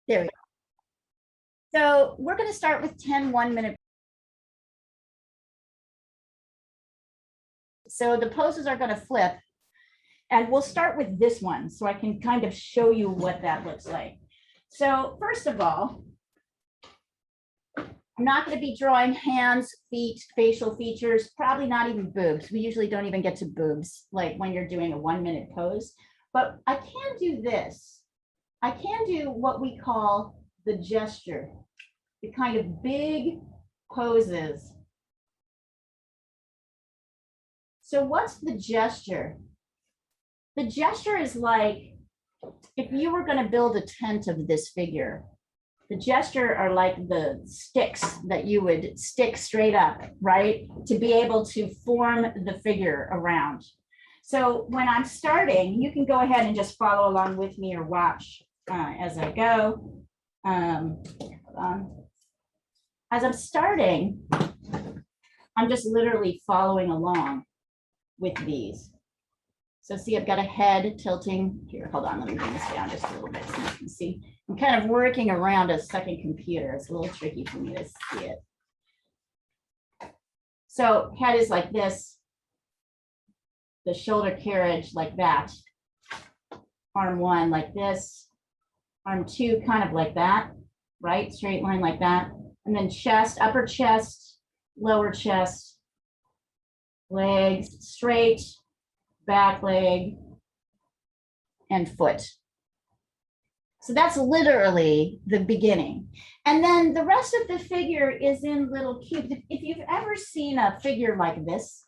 There we go. So we're going to start with 10 1-minute. So the poses are going to flip, and we'll start with this one so I can kind of show you what that looks like. So first of all, I'm not going to be drawing hands, feet, facial features, probably not even boobs. We usually don't even get to boobs like when you're doing a 1-minute pose, but I can do this. I can do what we call the gesture, the kind of big poses. So what's the gesture? The gesture is like if you were going to build a tent of this figure. The gesture are like the sticks that you would stick straight up, right? To be able to form the figure around. So when I'm starting, you can go ahead and just follow along with me or watch as I go. As I'm starting, I'm just literally following along with these. So see, I've got a head tilting here. Hold on, let me bring this down just a little bit so you can see. I'm kind of working around a second computer. It's a little tricky for me to see it. So head is like this. The shoulder carriage like that. Arm one like this. Arm two kind of like that, right? Straight line like that. And then chest, upper chest, lower chest, legs straight, back leg, and foot. So that's literally the beginning. And then the rest of the figure is in little cubes. If you've ever seen a figure like this,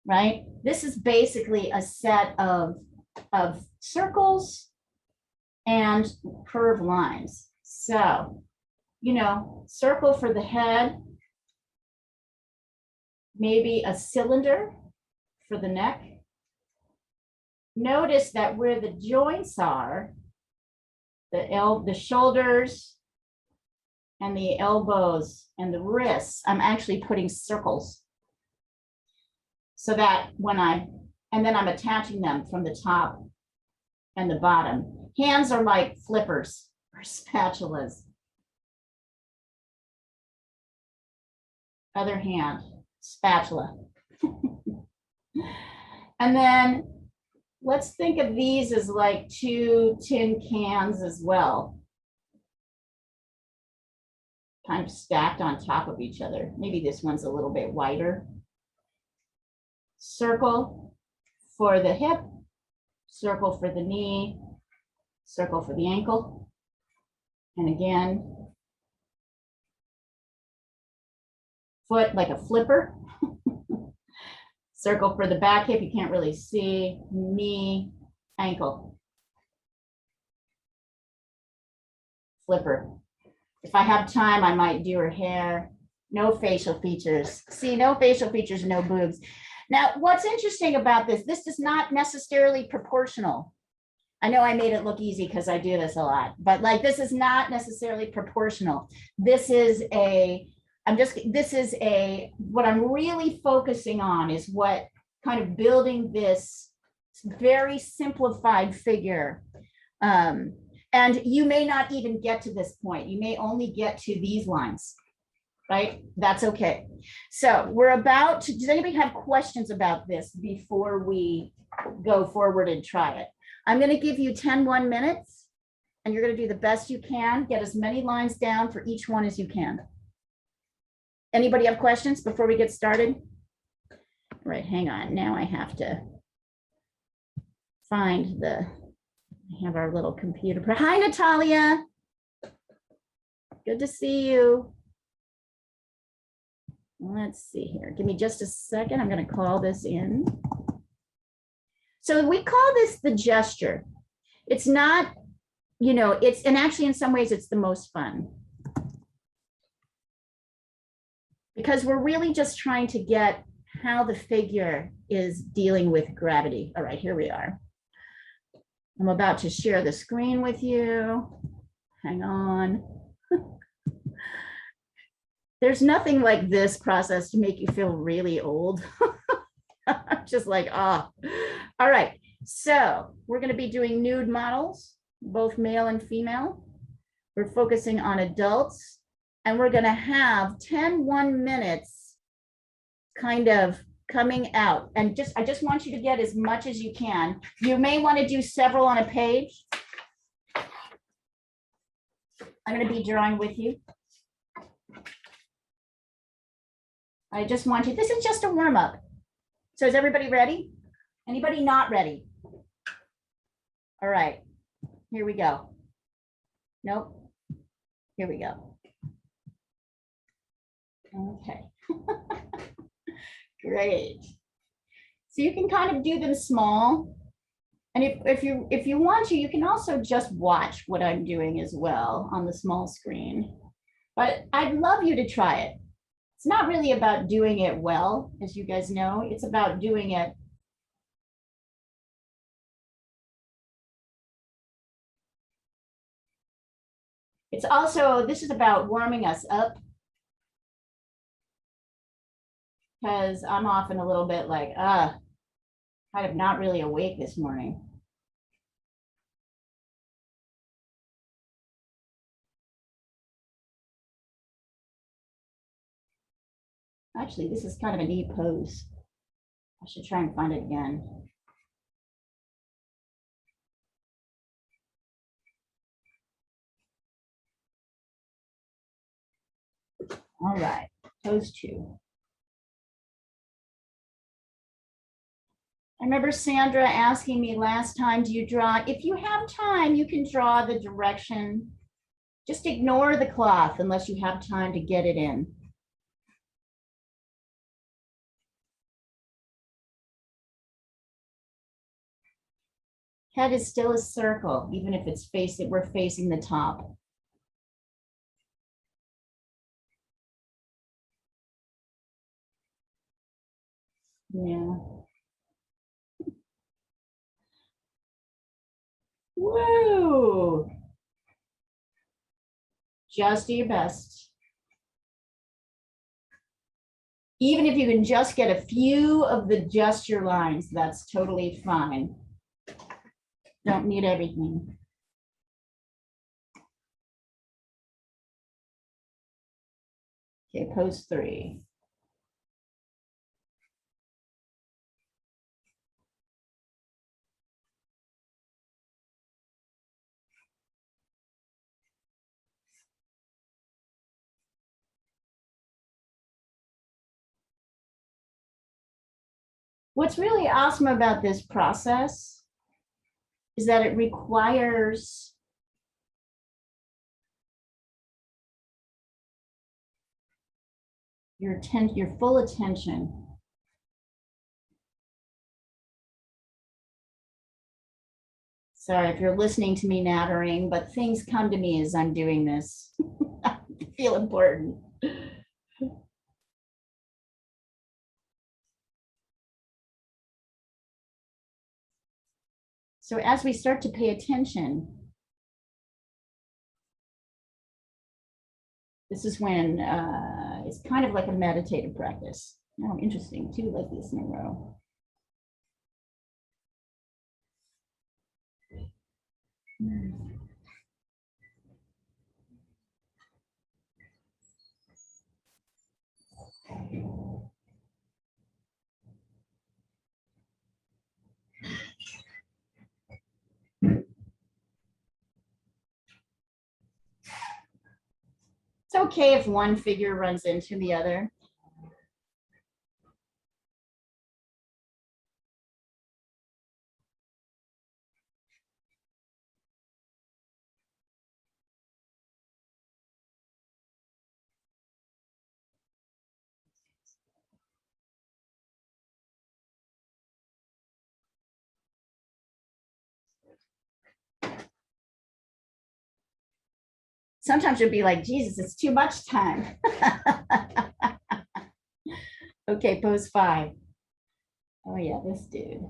right? This is basically a set of circles and curved lines. So, you know, circle for the head, maybe a cylinder for the neck. Notice that where the joints are, the shoulders and the elbows and the wrists, I'm actually putting circles. So that and then I'm attaching them from the top and the bottom. Hands are like flippers or spatulas. Other hand, spatula. And then let's think of these as like 2 tin cans as well. Kind of stacked on top of each other. Maybe this one's a little bit wider. Circle for the hip, circle for the knee, circle for the ankle. And again, foot like a flipper. Circle for the back hip, you can't really see, knee, ankle. Flipper. If I have time, I might do her hair. No facial features. See, no facial features, no boobs. Now, what's interesting about this is not necessarily proportional. I know I made it look easy because I do this a lot, but like this is not necessarily proportional. This is what I'm really focusing on is what kind of building this very simplified figure. And you may not even get to this point. You may only get to these lines, right? That's okay. So we're about to, does anybody have questions about this before we go forward and try it? I'm going to give you 10 1 minutes and you're going to do the best you can, get as many lines down for each one as you can. Anybody have questions before we get started? Right, hang on. Now I have to find I have our little computer. Hi, Natalia. Good to see you. Let's see here. Give me just a second. I'm going to call this in. So we call this the gesture. It's not, you know, and actually in some ways it's the most fun. Because we're really just trying to get how the figure is dealing with gravity. All right, here we are. I'm about to share the screen with you. Hang on. There's nothing like this process to make you feel really old. Just like, ah. All right, so we're going to be doing nude models, both male and female. We're focusing on adults, and we're going to have 10 1 minutes kind of coming out. And I just want you to get as much as you can. You may want to do several on a page. I'm going to be drawing with you. I just want you, this is just a warm up. So is everybody ready? Anybody not ready? All right, here we go. Nope. Here we go. Okay. Great. So you can kind of do them small. And if you want to, you can also just watch what I'm doing as well on the small screen. But I'd love you to try it. It's not really about doing it well, as you guys know. It's about doing it. It's also, this is about warming us up, because I'm often a little bit like, kind of not really awake this morning. Actually, this is kind of a neat pose. I should try and find it again. All right, pose 2. I remember Sandra asking me last time, do you draw? If you have time, you can draw the direction. Just ignore the cloth unless you have time to get it in. Head is still a circle, even if it's we're facing the top. Yeah. Woo! Just do your best. Even if you can just get a few of the gesture lines, that's totally fine. Don't need everything. Okay, pose 3. What's really awesome about this process is that it requires your full attention. Sorry if you're listening to me nattering, but things come to me as I'm doing this. I feel important. So as we start to pay attention, this is when it's kind of like a meditative practice. Oh, interesting, 2 like this in a row. It's okay if one figure runs into the other. Sometimes you'll be like, Jesus, it's too much time. Okay, pose 5. Oh yeah, this dude.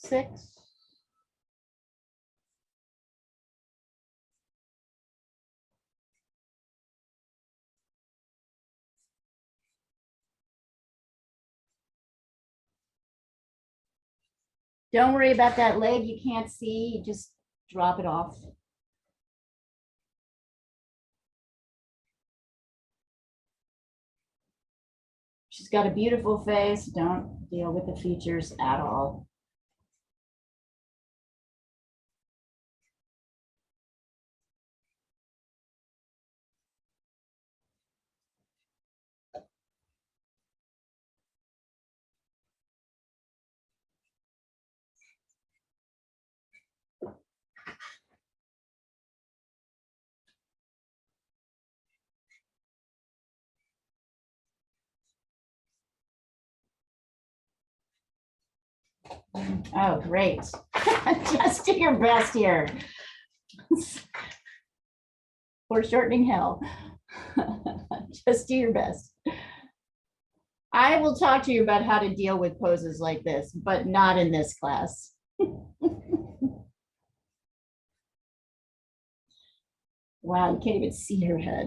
6. Don't worry about that leg you can't see, just drop it off. She's got a beautiful face. Don't deal with the features at all. Oh, great. Just do your best here. Foreshortening hell. Just do your best. I will talk to you about how to deal with poses like this, but not in this class. Wow, you can't even see her head.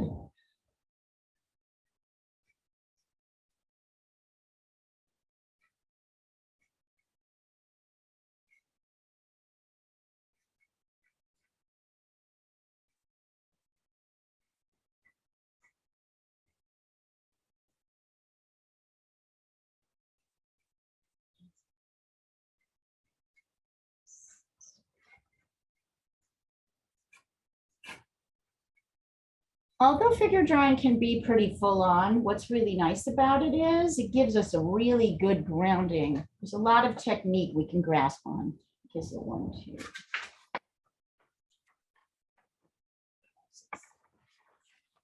Although figure drawing can be pretty full on, what's really nice about it is it gives us a really good grounding. There's a lot of technique we can grasp on. Okay, so 1, 2.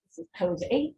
This is pose 8.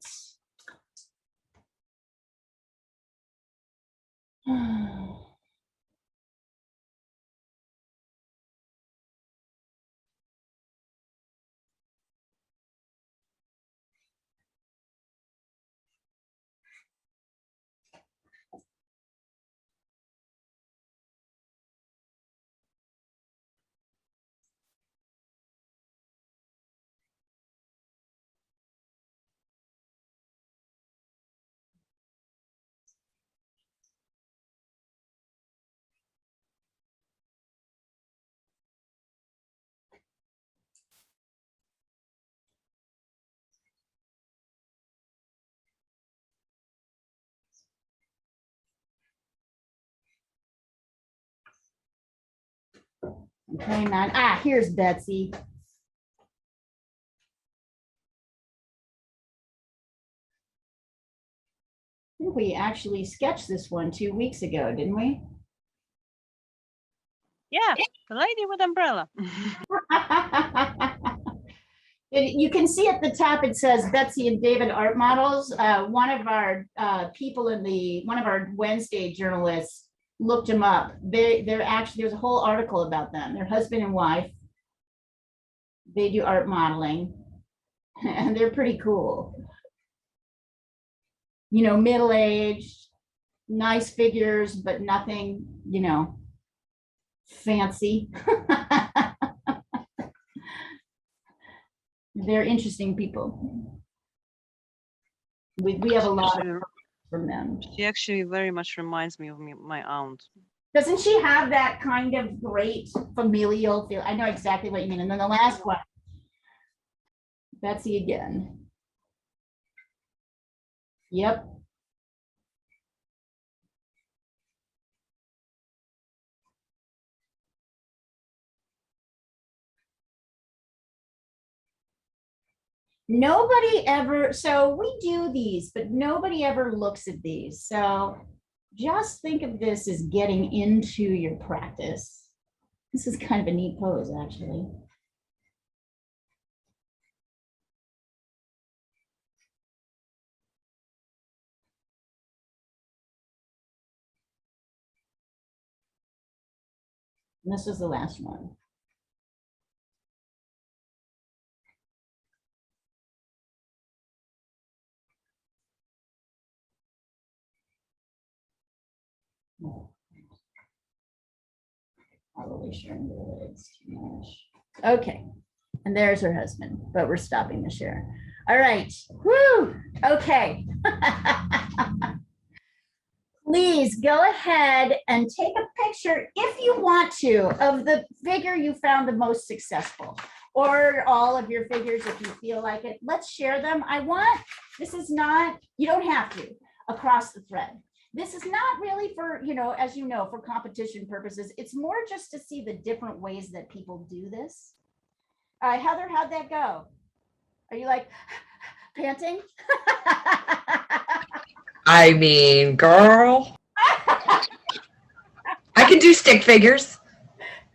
Okay, man. Ah, here's Betsy. I think we actually sketched this one 2 weeks ago, didn't we? Yeah, the lady with umbrella. You can see at the top, it says Betsy and David art models. One of our people in one of our Wednesday journalists looked them up. They're actually, there's a whole article about them. They're husband and wife. They do art modeling and they're pretty cool. You know, middle-aged, nice figures, but nothing, you know, fancy. They're interesting people. We have a lot from them. She actually very much reminds me of my aunt. Doesn't she have that kind of great familial feel? I know exactly what you mean. And then the last one, Betsy again. Yep. Nobody ever, so we do these, but nobody ever looks at these. So just think of this as getting into your practice. This is kind of a neat pose, actually. And this was the last one. Probably sharing the legs too much. Okay, and there's her husband, but we're stopping the share. All right, woo, okay. Please go ahead and take a picture if you want to of the figure you found the most successful, or all of your figures if you feel like it. Let's share them. This is not, you don't have to across the thread. This is not really for, as you know, for competition purposes. It's more just to see the different ways that people do this. Heather, how'd that go? Are you like panting? I mean, girl, I can do stick figures.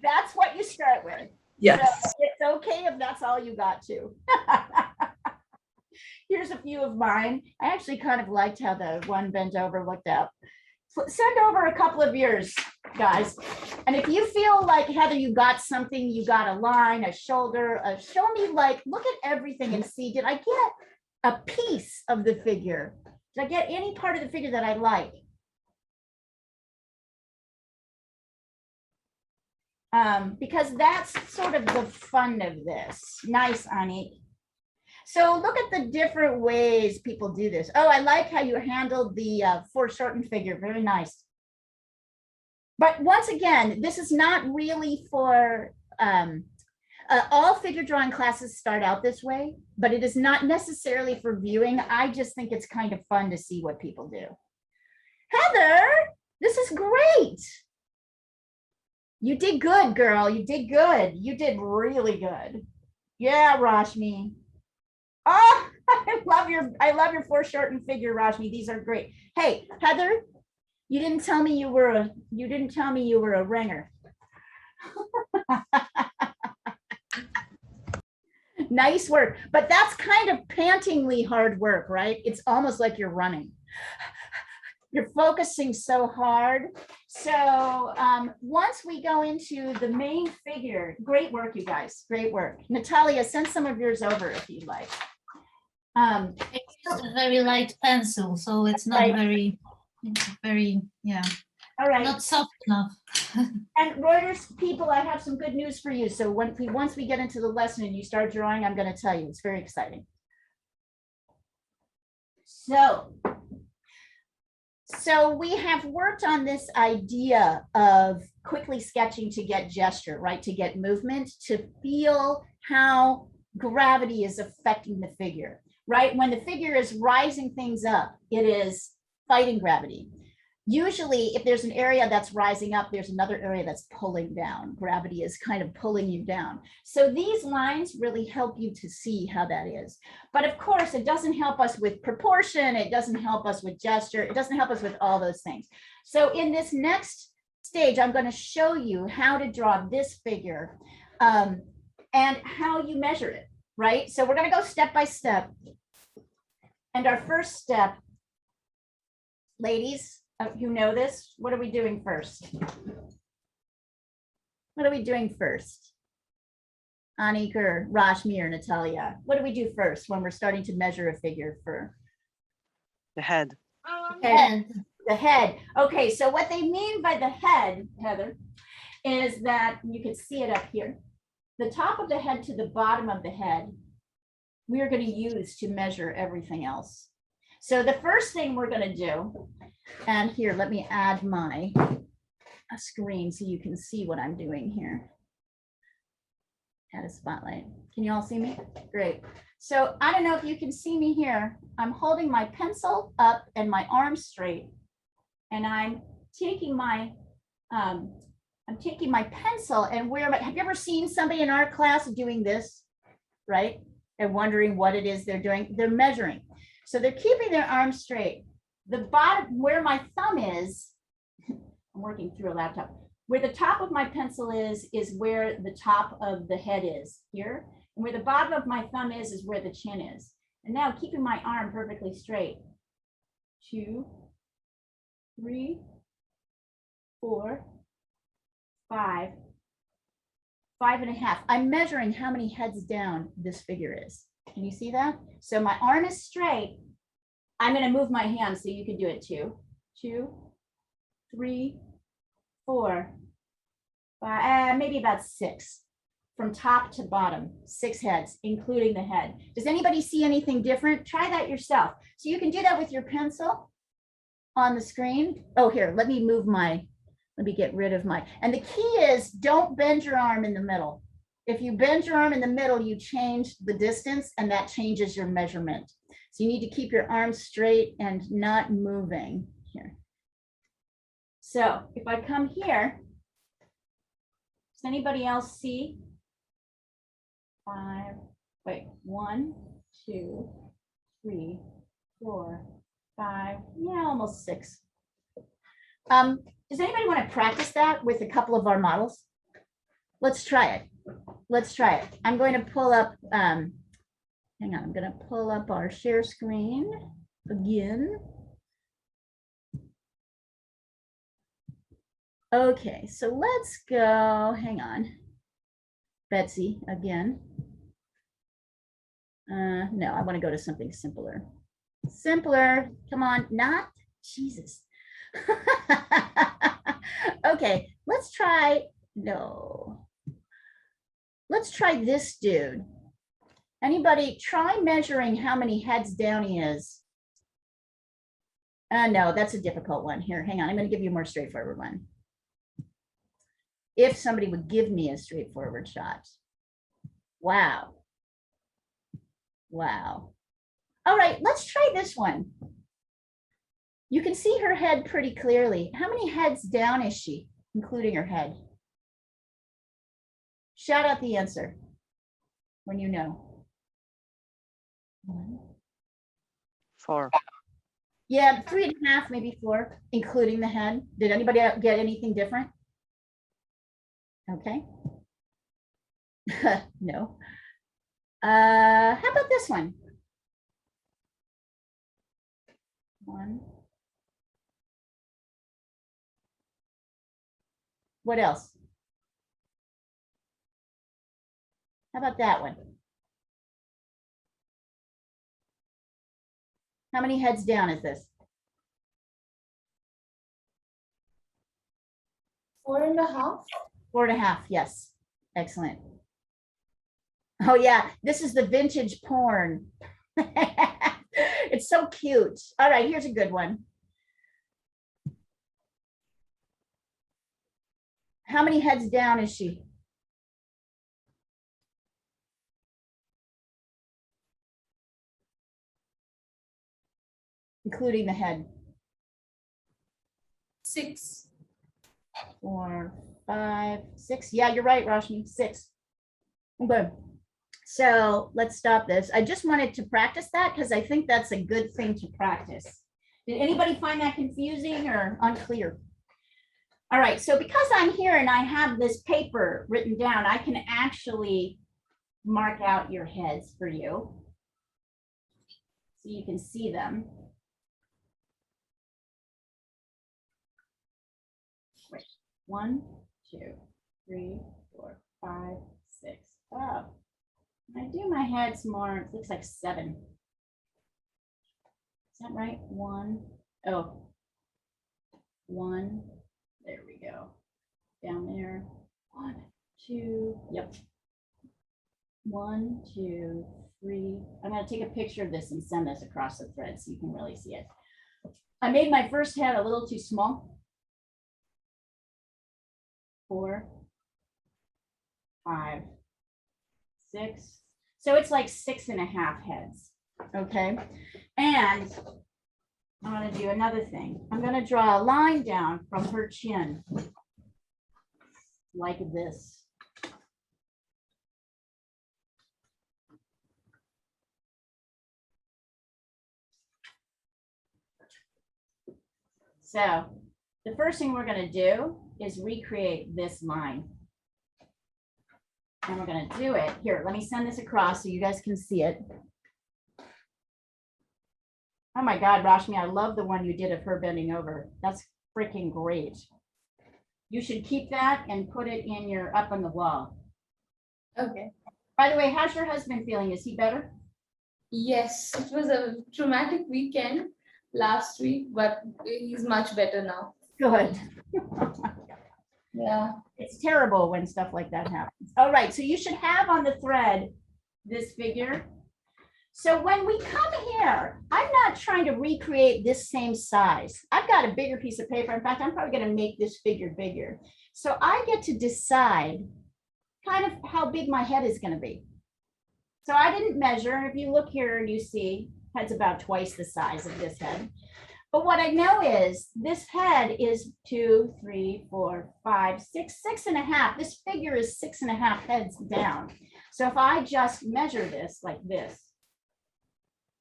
That's what you start with. Yes. So it's okay if that's all you got to. Here's a few of mine. I actually kind of liked how the one bent over looked out. Send over a couple of yours, guys. And if you feel like, Heather, you got something, you got a line, a shoulder, show me, like, look at everything and see, did I get a piece of the figure? Did I get any part of the figure that I like? Because that's sort of the fun of this. Nice, Ani. So look at the different ways people do this. Oh, I like how you handled the foreshortened figure. Very nice. But once again, this is not really for, all figure drawing classes start out this way, but it is not necessarily for viewing. I just think it's kind of fun to see what people do. Heather, this is great. You did good, girl. You did good. You did really good. Yeah, Rashmi. Oh, I love your foreshortened figure, Rashmi. These are great. Hey, Heather, you didn't tell me you were a ringer. Nice work. But that's kind of pantingly hard work, right? It's almost like you're running. You're focusing so hard. So once we go into the main figure, great work, you guys, great work. Natalia, send some of yours over if you'd like. It's just a very light pencil, so it's not Right. very, yeah, All right. not soft enough. And Reuters people, I have some good news for you. So once we get into the lesson and you start drawing, I'm going to tell you, it's very exciting. So we have worked on this idea of quickly sketching to get gesture, right? To get movement, to feel how gravity is affecting the figure, right? When the figure is rising things up, it is fighting gravity. Usually, if there's an area that's rising up, there's another area that's pulling down. Gravity is kind of pulling you down. So these lines really help you to see how that is. But of course, it doesn't help us with proportion. It doesn't help us with gesture. It doesn't help us with all those things. So in this next stage, I'm going to show you how to draw this figure and how you measure it, right? So we're going to go step by step. And our first step, ladies, you know this, what are we doing first? What are we doing first? Anik or Rashmi or Natalia, what do we do first when we're starting to measure a figure for? The head. Okay. The head. Okay, so what they mean by the head, Heather, is that you can see it up here. The top of the head to the bottom of the head, we are going to use to measure everything else. So the first thing we're going to do, and here, let me add my screen so you can see what I'm doing here. Add a spotlight. Can you all see me? Great. So I don't know if you can see me here. I'm holding my pencil up and my arms straight, and I'm taking my pencil and have you ever seen somebody in art class doing this, right? And wondering what it is they're doing? They're measuring. So they're keeping their arms straight. The bottom, where my thumb is, I'm working through a laptop, where the top of my pencil is where the top of the head is here. And where the bottom of my thumb is where the chin is. And now keeping my arm perfectly straight. 2, 3, 4, 5, 5.5. I'm measuring how many heads down this figure is. Can you see that? So my arm is straight. I'm going to move my hand so you can do it too. 2, 3, 4, maybe about 6 from top to bottom, 6 heads, including the head. Does anybody see anything different? Try that yourself. So you can do that with your pencil on the screen. Oh, here, let me get rid of and the key is don't bend your arm in the middle. If you bend your arm in the middle, you change the distance and that changes your measurement. So you need to keep your arm straight and not moving here. So if I come here, does anybody else see? 5, wait, 1, 2, 3, 4, 5, yeah, almost 6. Does anybody want to practice that with a couple of our models? Let's try it. Let's try it. I'm going to pull up, hang on, I'm going to pull up our share screen again. Okay, so let's go, hang on. Betsy again. No, I want to go to something simpler. Simpler, come on, not Jesus. Okay, let's try, no. Let's try this dude. Anybody try measuring how many heads down he is? No, that's a difficult one. Here, hang on, I'm going to give you a more straightforward one. If somebody would give me a straightforward shot. Wow. Wow. All right, let's try this one. You can see her head pretty clearly. How many heads down is she, including her head? Shout out the answer when you know. 4. Yeah, 3.5, maybe 4, including the head. Did anybody get anything different? Okay. No. How about this one? 1. What else? How about that one? How many heads down is this? 4.5. 4.5, yes. Excellent. Oh yeah, this is the vintage porn. It's so cute. All right, here's a good one. How many heads down is she? Including the head. 6. 4, 5, 6. Yeah, you're right, Rashmi. 6. Okay. So let's stop this. I just wanted to practice that because I think that's a good thing to practice. Did anybody find that confusing or unclear? All right, so because I'm here and I have this paper written down, I can actually mark out your heads for you so you can see them. Wait, 1, 2, 3, 4, 5, 6. Oh, I do my heads more. It looks like 7. Is that right? 1. Oh, 1. There we go. Down there. 1, 2. Yep. 1, 2, 3. I'm going to take a picture of this and send this across the thread so you can really see it. I made my first head a little too small. 4, 5, 6. So it's like 6.5 heads. Okay. And I'm going to do another thing. I'm going to draw a line down from her chin like this. So the first thing we're going to do is recreate this line. And we're going to do it here. Let me send this across so you guys can see it. Oh my God, Rashmi, I love the one you did of her bending over. That's freaking great. You should keep that and put it in your up on the wall. Okay. By the way, how's your husband feeling? Is he better? Yes, it was a traumatic weekend last week, but he's much better now. Good. Yeah. It's terrible when stuff like that happens. All right, so you should have on the thread this figure. So when we come here, I'm not trying to recreate this same size. I've got a bigger piece of paper. In fact, I'm probably going to make this figure bigger. So I get to decide kind of how big my head is going to be. So I didn't measure. If you look here, you see head's about twice the size of this head. But what I know is this head is 2, 3, 4, 5, 6, 6.5. This figure is 6.5 heads down. So if I just measure this like this,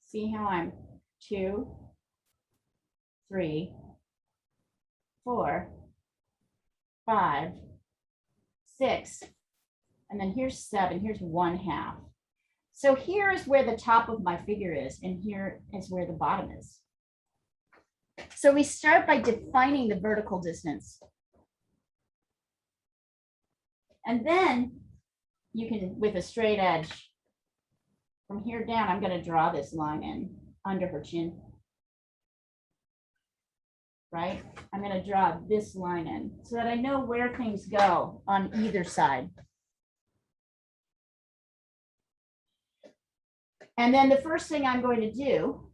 see how I'm 2, 3, 4, 5, 6, and then here's 7, here's 1/2. So here is where the top of my figure is, and here is where the bottom is. So we start by defining the vertical distance. And then you can, with a straight edge, from here down, I'm going to draw this line in under her chin. Right? I'm going to draw this line in so that I know where things go on either side. And then the first thing I'm going to do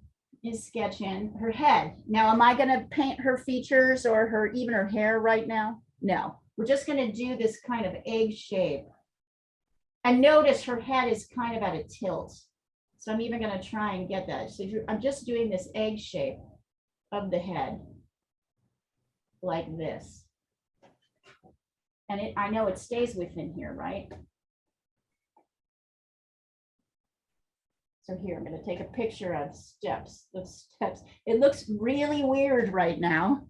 is sketch in her head. Now, am I going to paint her features or her even her hair right now? No, we're just going to do this kind of egg shape. And notice her head is kind of at a tilt. So I'm even going to try and get that. So I'm just doing this egg shape of the head like this. And I know it stays within here, right? So here, I'm going to take a picture of steps. It looks really weird right now.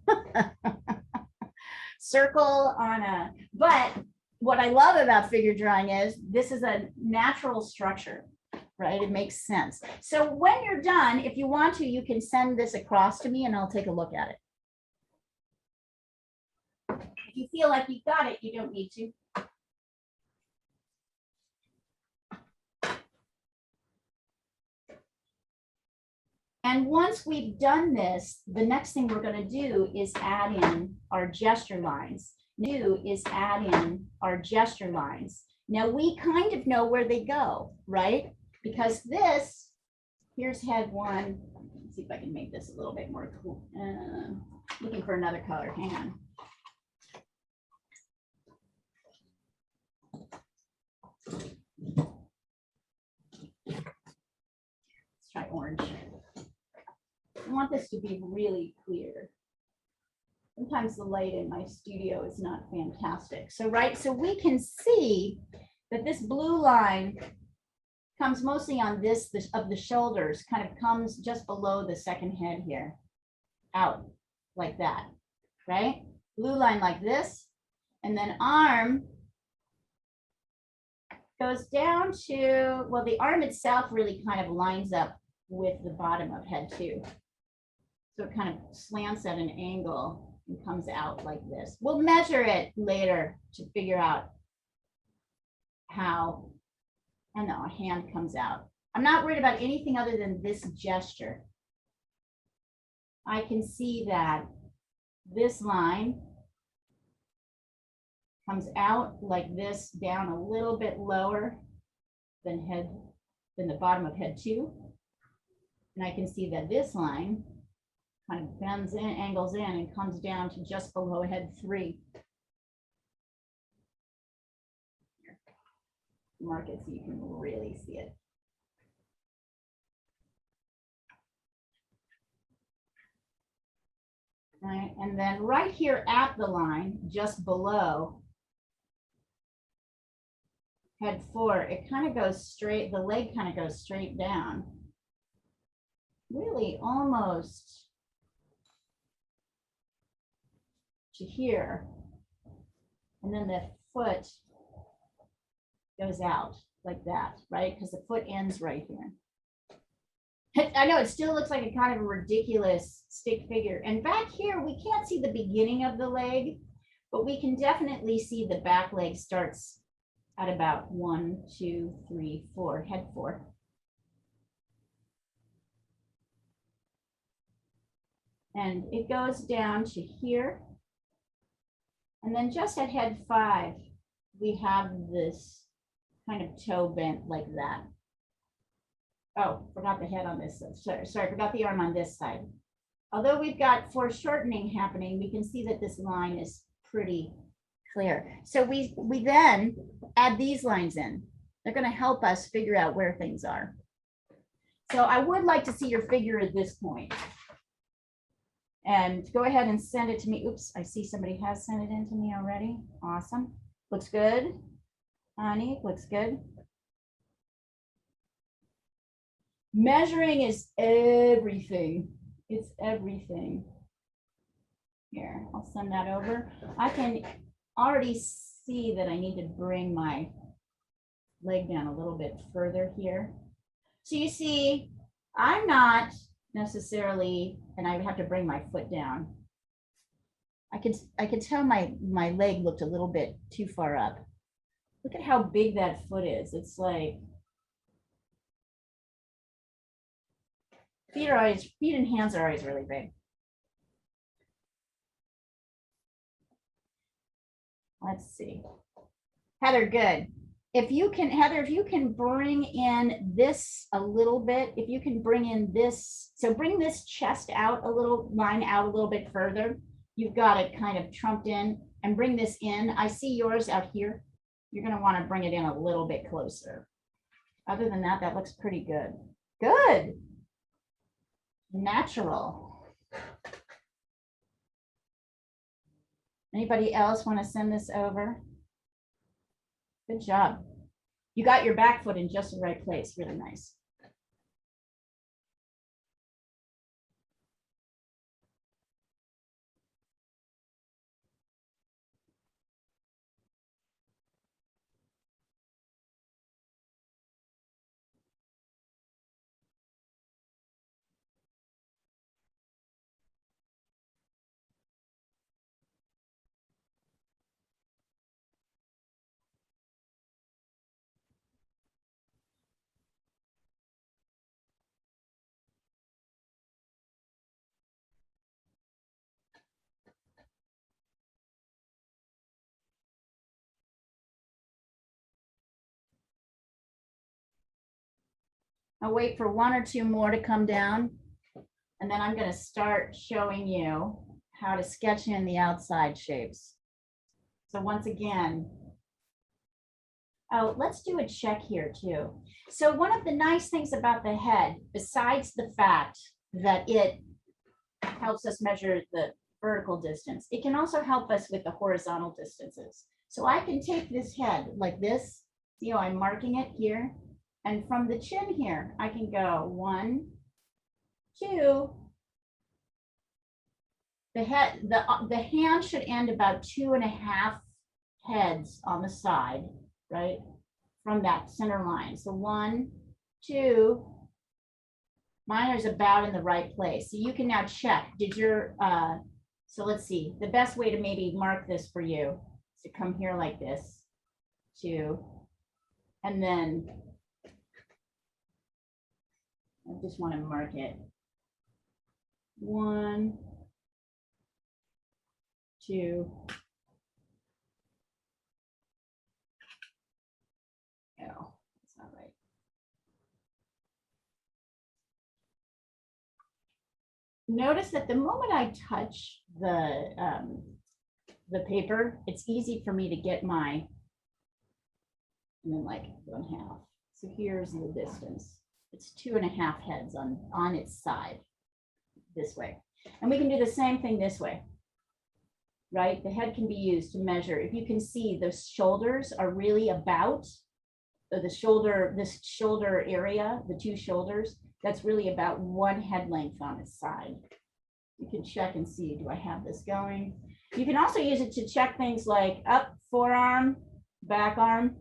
Circle on a, but what I love about figure drawing is this is a natural structure, right? It makes sense. So when you're done, if you want to, you can send this across to me and I'll take a look at it. If you feel like you've got it, you don't need to. And once we've done this, the next thing we're going to do is add in our gesture lines. Now we kind of know where they go, right? Because this, here's head 1. Let's see if I can make this a little bit more cool. Looking for another color. Hang on. Let's try orange. I want this to be really clear. Sometimes the light in my studio is not fantastic. So, right, so we can see that this blue line comes mostly on this of the shoulders, kind of comes just below the second head here, out like that, right? Blue line like this, and then arm goes down to, well, the arm itself really kind of lines up with the bottom of head 2. So it kind of slants at an angle and comes out like this. We'll measure it later to figure out how, and a hand comes out. I'm not worried about anything other than this gesture. I can see that this line comes out like this, down a little bit lower than the bottom of head 2. And I can see that this line kind of bends in, angles in, and comes down to just below head 3. Mark it so you can really see it. Right, and then right here at the line, just below head 4, it kind of goes straight, the leg kind of goes straight down. Really almost to here. And then the foot goes out like that, right? Because the foot ends right here. I know it still looks like a kind of a ridiculous stick figure. And back here, we can't see the beginning of the leg, but we can definitely see the back leg starts at about 1, 2, 3, 4, head 4. And it goes down to here. And then just at head 5, we have this kind of toe bent like that. Oh, forgot the head on this. Sorry, forgot the arm on this side. Although we've got foreshortening happening, we can see that this line is pretty clear. So we then add these lines in. They're going to help us figure out where things are. So I would like to see your figure at this point. And go ahead and send it to me. Oops, I see somebody has sent it in to me already. Awesome. Looks good. Honey, looks good. Measuring is everything. It's everything. Here, I'll send that over. I can already see that I need to bring my leg down a little bit further here. So you see, I'm not necessarily, and I would have to bring my foot down. I could tell my leg looked a little bit too far up. Look at how big that foot is. It's like feet and hands are always really big. Let's see. Heather, good. If you can, Heather, if you can bring in this a little bit, if you can bring in this, so bring this chest out a little, line out a little bit further. You've got it kind of trumped in, and bring this in. I see yours out here. You're going to want to bring it in a little bit closer. Other than that, that looks pretty good. Good. Natural. Anybody else want to send this over? Good job. You got your back foot in just the right place. Really nice. I'll wait for 1 or 2 more to come down, and then I'm going to start showing you how to sketch in the outside shapes. So once again, oh, let's do a check here too. So one of the nice things about the head, besides the fact that it helps us measure the vertical distance, it can also help us with the horizontal distances. So I can take this head like this, see how I'm marking it here? And from the chin here, I can go 1, 2. The hand should end about 2.5 heads on the side, right? From that center line. So 1, 2. Mine is about in the right place. So you can now check. Did your, so let's see. The best way to maybe mark this for you is to come here like this, 2, and then I just want to mark it. 1, 2. Oh, that's not right. Notice that the moment I touch the paper, it's easy for me to get my, and then like 1/2. So here's the distance. It's 2.5 heads on its side this way. And we can do the same thing this way, right? The head can be used to measure. If you can see, the shoulders are really about the shoulder, this shoulder area, the 2 shoulders, that's really about 1 head length on its side. You can check and see, do I have this going? You can also use it to check things like up, forearm, back arm,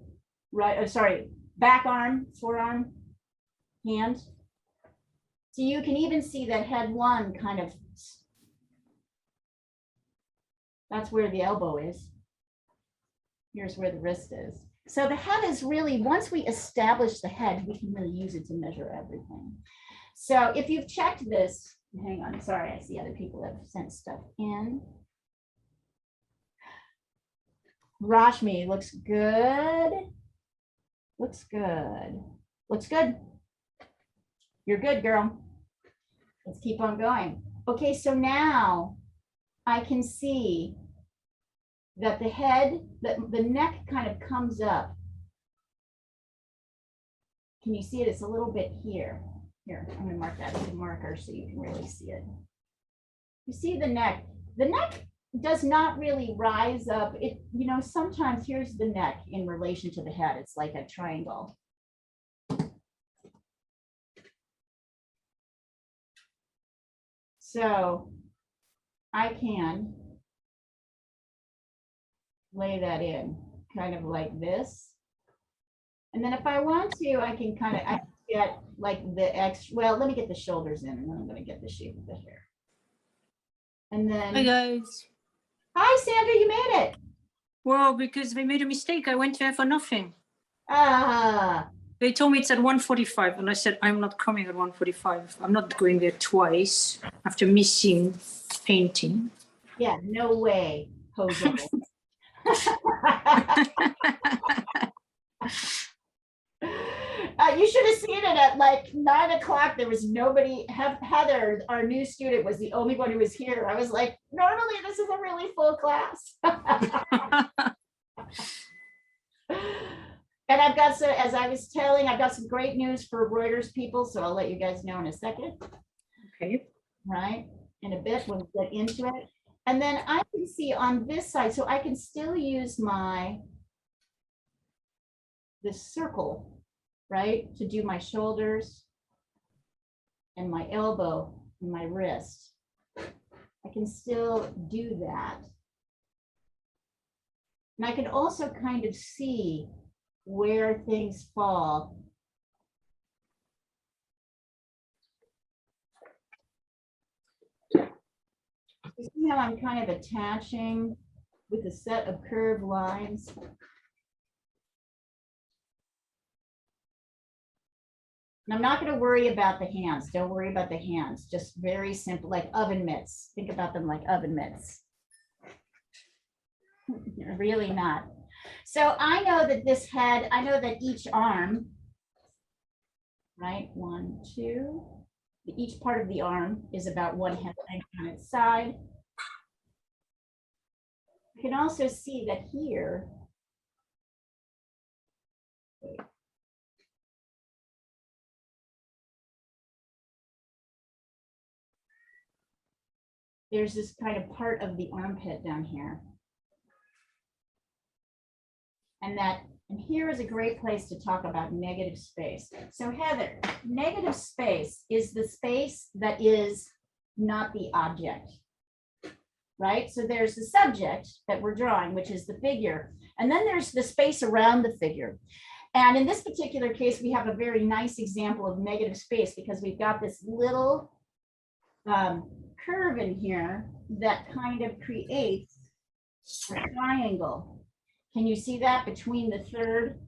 right, oh, sorry, back arm, forearm, hand. So you can even see that head 1 kind of, that's where the elbow is. Here's where the wrist is. So the head is really, once we establish the head, we can really use it to measure everything. So if you've checked this, hang on, sorry, I see other people have sent stuff in. Rashmi, looks good. Looks good. Looks good. You're good, girl. Let's keep on going. Okay, so now I can see that the head, the neck kind of comes up. Can you see it? It's a little bit here. Here, I'm gonna mark that with a marker so you can really see it. You see the neck. The neck does not really rise up. It, you know, sometimes here's the neck in relation to the head. It's like a triangle. So I can lay that in kind of like this. And then if I want to, I can kind of get like the extra, well, let me get the shoulders in and then I'm going to get the shape of the hair. And Hi then, guys. hi Sandra, you made it. Well, because they made a mistake. I went there for nothing. Ah, They told me it's at 1:45 and I said, I'm not coming at 1:45. I'm not going there twice after missing painting. yeah, no way, Jose. You should have seen it at like 9 o'clock. There was nobody. Heather, our new student, was the only one who was here. I was like, normally this is a really full class. And I've got some, as I was telling, I've got some great news for Reuters people, so I'll let you guys know in a second. Okay. Right, in a bit, we'll get into it. And then I can see on this side, so I can still use this circle, right, to do my shoulders and my elbow and my wrist. I can still do that. And I can also kind of see where things fall. You see how I'm kind of attaching with a set of curved lines? And I'm not going to worry about the hands. Don't worry about the hands. Just very simple, like oven mitts. Think about them like oven mitts. You're really not. So I know that this head, I know that each arm, right? 1, 2. Each part of the arm is about 1 head length on its side. You can also see that here, there's this kind of part of the armpit down here. And here is a great place to talk about negative space. So Heather, negative space is the space that is not the object, right? So there's the subject that we're drawing, which is the figure. And then there's the space around the figure. And in this particular case, we have a very nice example of negative space because we've got this little curve in here that kind of creates a triangle. Can you see that between the third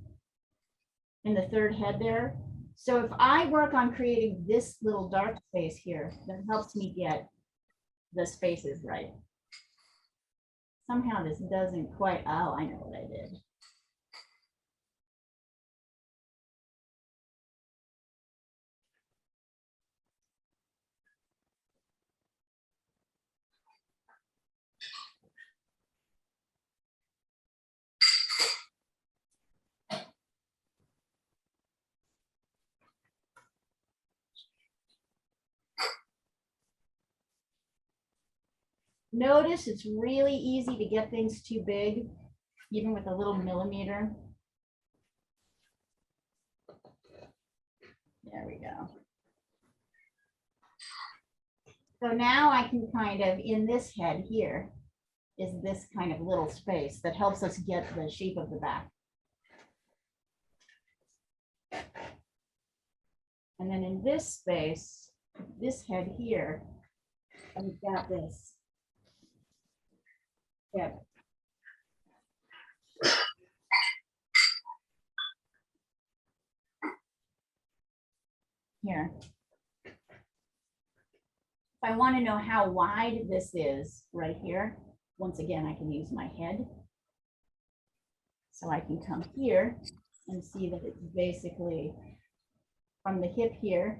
and the third head there? So if I work on creating this little dark space here, that helps me get the spaces right. Somehow this doesn't quite, oh, I know what I did. Notice it's really easy to get things too big, even with a little millimeter. There we go. So now I can kind of, in this head here, is this kind of little space that helps us get the shape of the back. And then in this space, this head here, we've got this. Yeah. Here. If I want to know how wide this is right here, once again, I can use my head. So I can come here and see that it's basically from the hip here,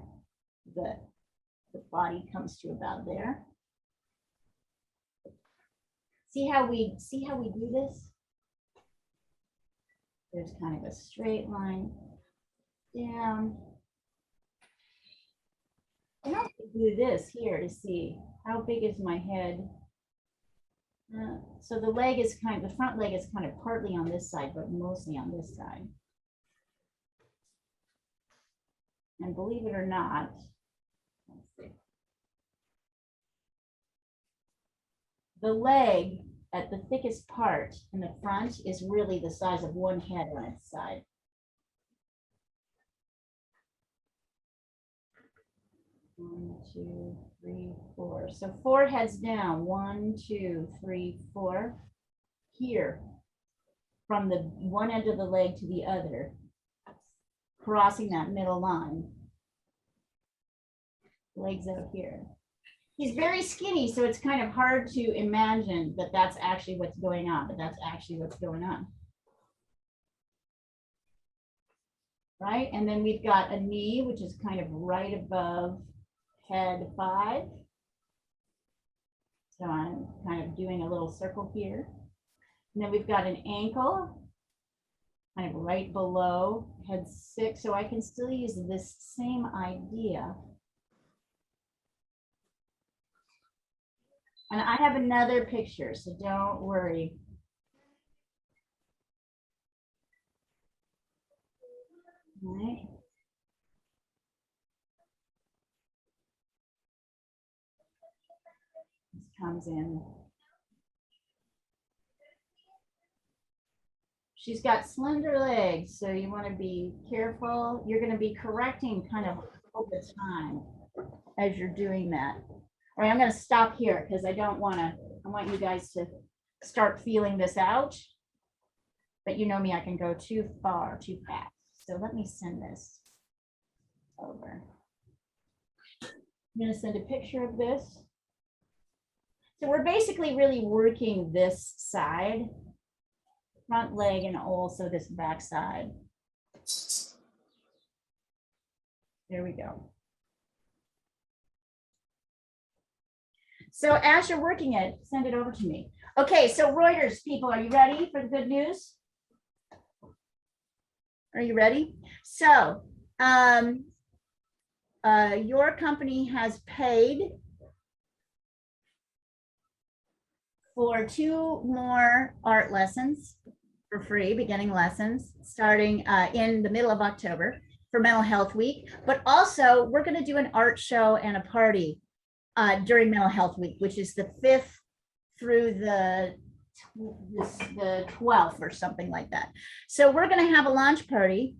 the body comes to about there. See how we do this? There's kind of a straight line down. I have to do this here to see how big is my head. So the leg is the front leg is kind of partly on this side, but mostly on this side. And believe it or not, let's see. The leg at the thickest part in the front is really the size of one head on its side. One, two, three, four. So 4 heads down. 1, 2, 3, 4. Here, from the one end of the leg to the other, crossing that middle line. Legs out here. He's very skinny, so it's kind of hard to imagine that that's actually what's going on, but that's actually what's going on. Right? And then we've got a knee, which is kind of right above head 5. So I'm kind of doing a little circle here. And then we've got an ankle, kind of right below head 6. So I can still use this same idea. And I have another picture, so don't worry. All right. This comes in. She's got slender legs, so you want to be careful. You're going to be correcting kind of over time as you're doing that. All right, I'm going to stop here because I want you guys to start feeling this out. But you know me, I can go too far, too fast. So let me send this over. I'm going to send a picture of this. So we're basically really working this side, front leg, and also this back side. There we go. So as you're working it, send it over to me. Okay, so Reuters people, are you ready for the good news? Are you ready? So your company has paid for 2 more art lessons for free, beginning lessons, starting in the middle of October for Mental Health Week. But also, we're going to do an art show and a party during Mental Health Week, which is the 5th through the 12th or something like that. So we're going to have a launch party.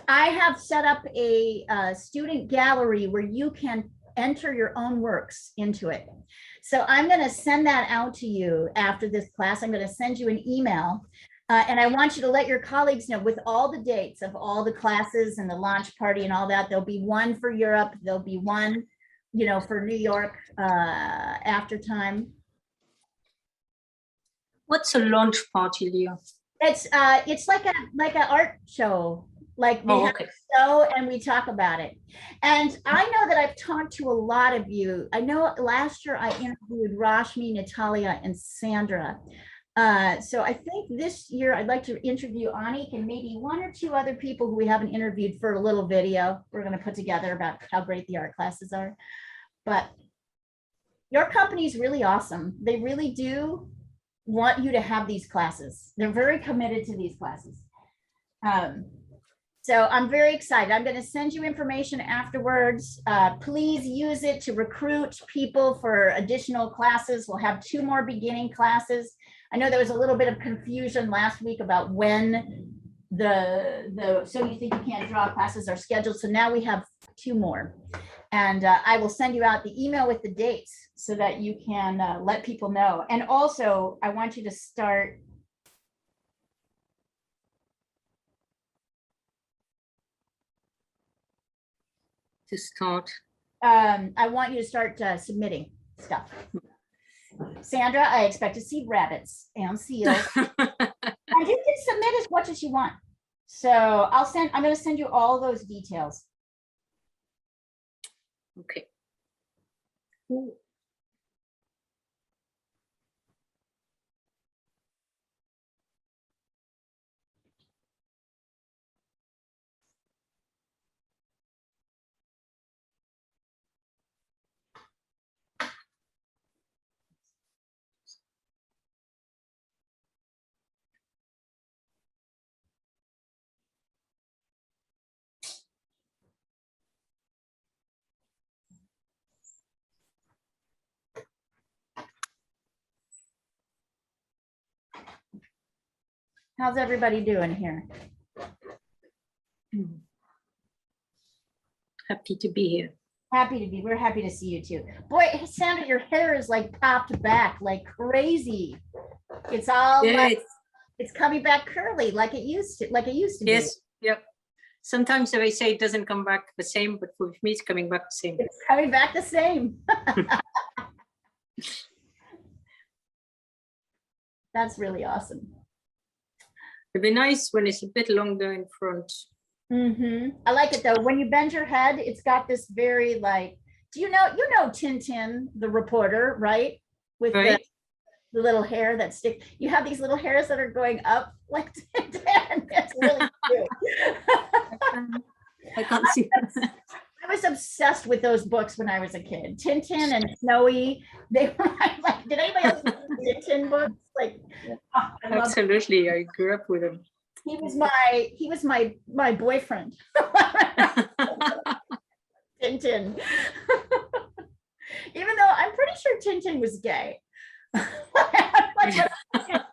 I have set up a student gallery where you can enter your own works into it. So I'm going to send that out to you after this class. I'm going to send you an email. And I want you to let your colleagues know with all the dates of all the classes and the launch party and all that. There'll be one for Europe. There'll be one, for New York after time. What's a launch party, Leah? It's like an art show. Like we have a show and we talk about it. And I know that I've talked to a lot of you. I know last year I interviewed Rashmi, Natalia, and Sandra. So I think this year I'd like to interview Anik and maybe 1 or 2 other people who we haven't interviewed for a little video we're going to put together about how great the art classes are. But your company is really awesome. They really do want you to have these classes. They're very committed to these classes. So I'm very excited. I'm going to send you information afterwards. Please use it to recruit people for additional classes. We'll have 2 more beginning classes. I know there was a little bit of confusion last week about when the So You Think You Can't Draw classes are scheduled. So now we have 2 more. And I will send you out the email with the dates so that you can let people know. And also, I want you to start. I want you to start submitting stuff. Sandra, I expect to see rabbits and seals And you can submit as much as you want. So I'm going to send you all those details. Okay. How's everybody doing here? Happy to be here. Happy to be. We're happy to see you too. Boy, Sandra, your hair is like popped back like crazy. It's all Yeah, like, it's coming back curly like it used to be. yes, yep. Sometimes I say it doesn't come back the same, but with me it's coming back the same. It's coming back the same. That's really awesome. It'd be nice when it's a bit longer in front. I like it though. When you bend your head, it's got this very like, you know Tintin, the reporter, right? With Right. the little hair that stick. You have these little hairs that are going up like Tintin. It's really cute. I can't see that. I was obsessed with those books when I was a kid. Tintin and Snowy. They were like, did anybody else read Tintin books? Like, oh, I love Absolutely, I grew up with them. He was my boyfriend. Tintin. Even though I'm pretty sure Tintin was gay. Like,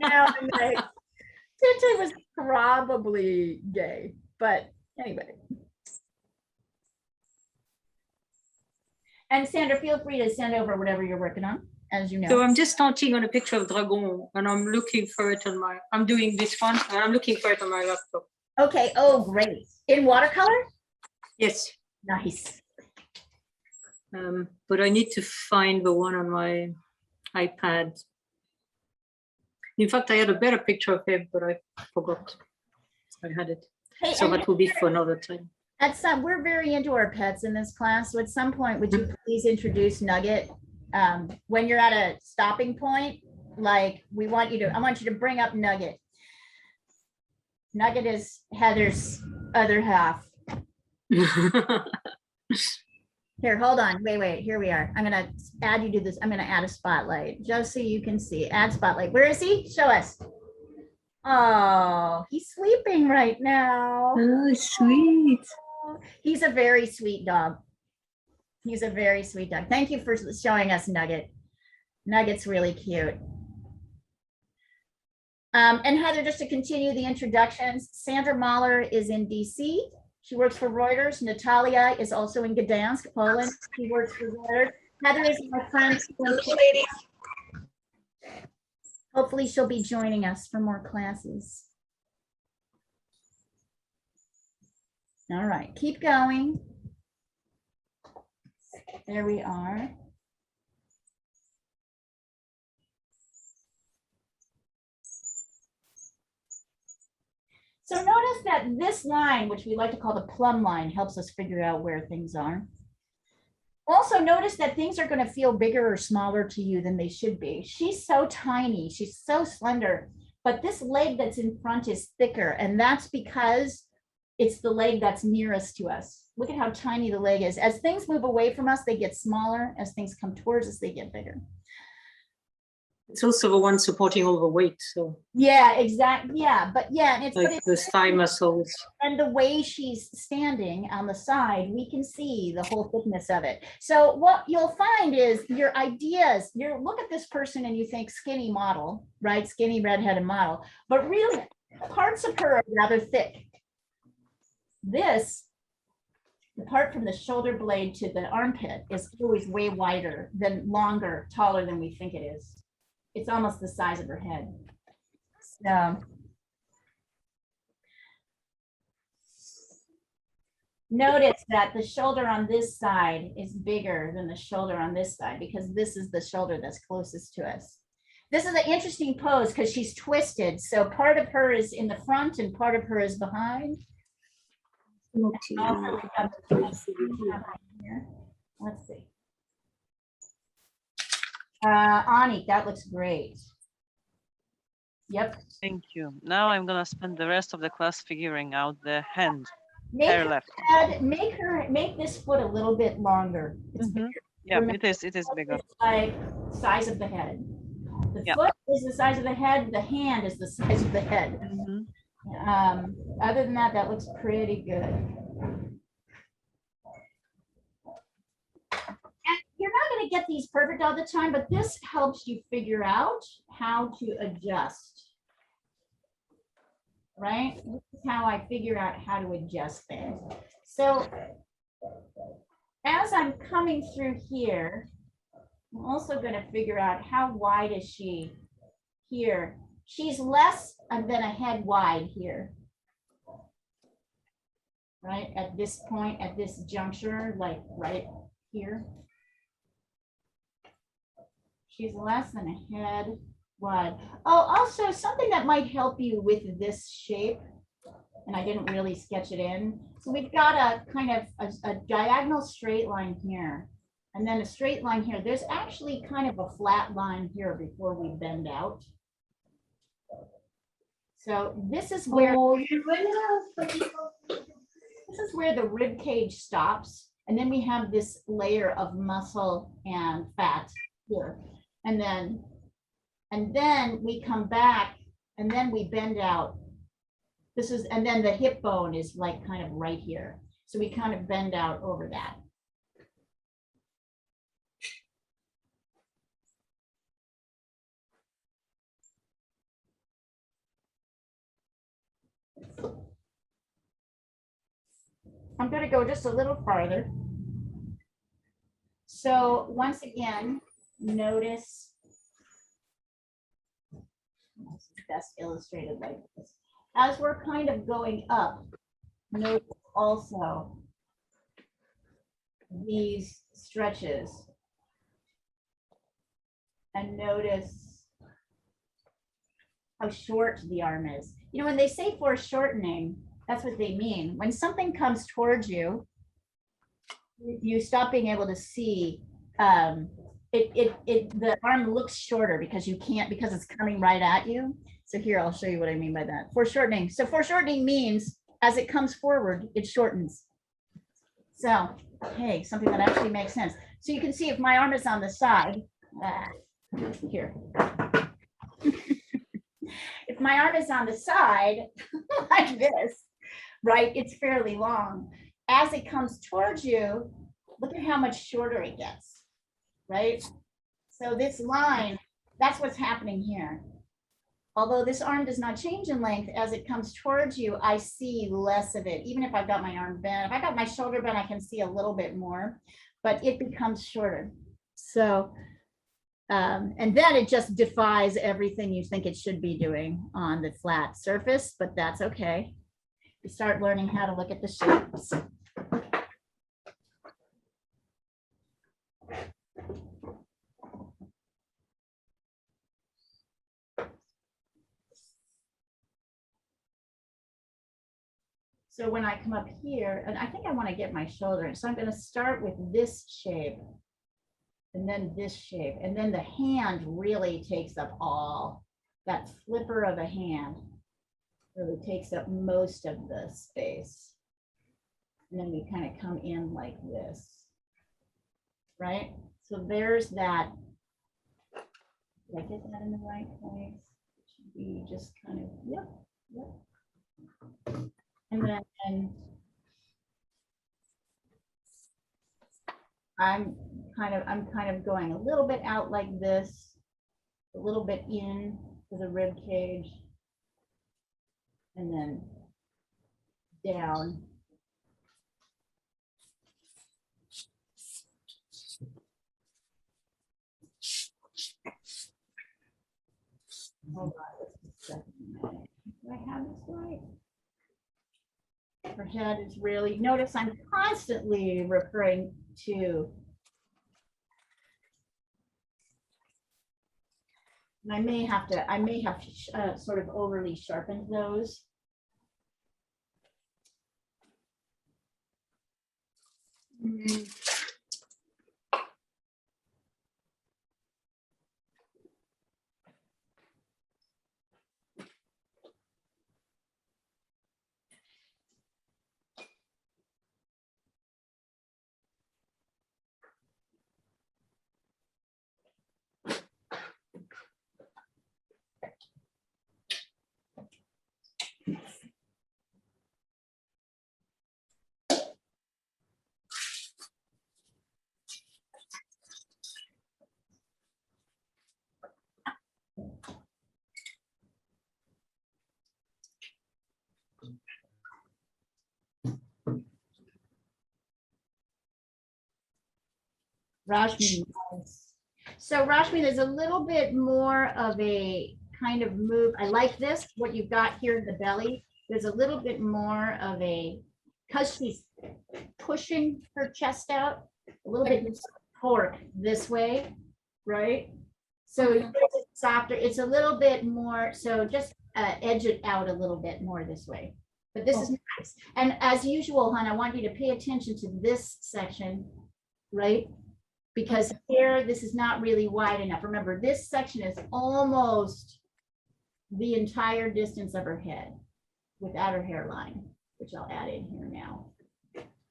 now, I'm like, Tintin was probably gay, but anyway. And Sandra, feel free to send over whatever you're working on, as you know. So I'm just starting on a picture of dragon, and I'm looking for it on my. I'm doing this one, and I'm looking for it on my laptop. Okay. Oh, great. In watercolor? Yes, Nice. but I need to find the one on my iPad. In fact, I had a better picture of him, but I forgot. I had it, Hey, so and that will be for another time. at some, we're very into our pets in this class. So at some point, would you please introduce Nugget? When you're at a stopping point, like I want you to bring up Nugget. Nugget is Heather's other half. Here, hold on. Wait. Here we are. I'm gonna add you to this. I'm gonna add a spotlight just so you can see. Add spotlight. Where is he? Show us. Oh, he's sleeping right now. Oh, sweet. He's a very sweet dog. He's a very sweet dog. Thank you for showing us Nugget. Nugget's really cute. And Heather, just to continue the introductions, Sandra Mahler is in DC. She works for Reuters. Natalia is also in Gdansk, Poland. She works for Reuters. Heather is my friend. Hopefully she'll be joining us for more classes. All right, keep going. There we are. So notice that this line, which we like to call the plumb line, helps us figure out where things are. Also notice that things are going to feel bigger or smaller to you than they should be. She's so tiny, she's so slender, but this leg that's in front is thicker, and that's because it's the leg that's nearest to us. Look at how tiny the leg is. As things move away from us, they get smaller. As things come towards us, they get bigger. It's also the one supporting all the weight, so. Yeah, exactly. Yeah, but yeah, it's like the thigh muscles. And the way she's standing on the side, we can see the whole thickness of it. So what you'll find is your ideas, you look at this person and you think skinny model, right? Skinny redheaded model, but really parts of her are rather thick. This, the part from the shoulder blade to the armpit is always way wider than longer, taller than we think it is. It's almost the size of her head. So notice that the shoulder on this side is bigger than the shoulder on this side because this is the shoulder that's closest to us. This is an interesting pose because she's twisted. So part of her is in the front and part of her is behind. Also, we have the twist here. Let's see. Ani, that looks great. Yep. Thank you. Now I'm gonna spend the rest of the class figuring out the hand. Make Hair her left. head, make this foot a little bit longer. It's Mhm. Yeah, it is bigger. like size of the head. The Yeah. foot is the size of the head, the hand is the size of the head. Mhm. Other than that, that looks pretty good. And you're not going to get these perfect all the time, but this helps you figure out how to adjust. Right? This is how I figure out how to adjust things. So as I'm coming through here, I'm also going to figure out how wide is she here. She's less than a head wide here. Right? At this point, at this juncture, like right here. She's less than a head wide. Oh, also something that might help you with this shape, and I didn't really sketch it in. So we've got a kind of a diagonal straight line here, and then a straight line here. There's actually kind of a flat line here before we bend out. So this is where the rib cage stops, and then we have this layer of muscle and fat here, and then we come back, and then we bend out. This is, and then the hip bone is like kind of right here, so we kind of bend out over that. I'm going to go just a little farther. So once again, notice, this is best illustrated like this. As we're kind of going up, notice also these stretches. And notice how short the arm is. You know, when they say foreshortening, that's what they mean. When something comes towards you, you stop being able to see. The arm looks shorter because you can't, because it's coming right at you. So here, I'll show you what I mean by that. Foreshortening. So foreshortening means as it comes forward, it shortens. So, hey, something that actually makes sense. So you can see if my arm is on the side, here. If my arm is on the side, like this, right, it's fairly long. As it comes towards you, look at how much shorter it gets, right? So this line, that's what's happening here. Although this arm does not change in length, as it comes towards you, I see less of it. Even if I've got my arm bent, if I got my shoulder bent, I can see a little bit more, but it becomes shorter. So, and then it just defies everything you think it should be doing on the flat surface, but that's okay. You start learning how to look at the shapes. So when I come up here, and I think I want to get my shoulder, so I'm going to start with this shape, and then this shape, and then the hand really takes up all, that flipper of a hand really takes up most of the space. And then we kind of come in like this, right? So there's that. Did I get that in the right place? It should be just kind of, yep, yep. And then I'm kind of going a little bit out like this, a little bit in to the rib cage, and then down. Hold on, let's just check. Do I have this right? Her head is really, notice I'm constantly referring to And I may have sort of overly sharpened those. Rashmi. So Rashmi, there's a little bit more of a kind of move. I like this, what you've got here in the belly. There's a little bit more of a, because she's pushing her chest out, a little bit torque this way, right? So it's softer, it's a little bit more, so just edge it out a little bit more this way. But this is nice. And as usual, hon, I want you to pay attention to this section, right? Because here, this is not really wide enough. Remember, this section is almost the entire distance of her head without her hairline, which I'll add in here now,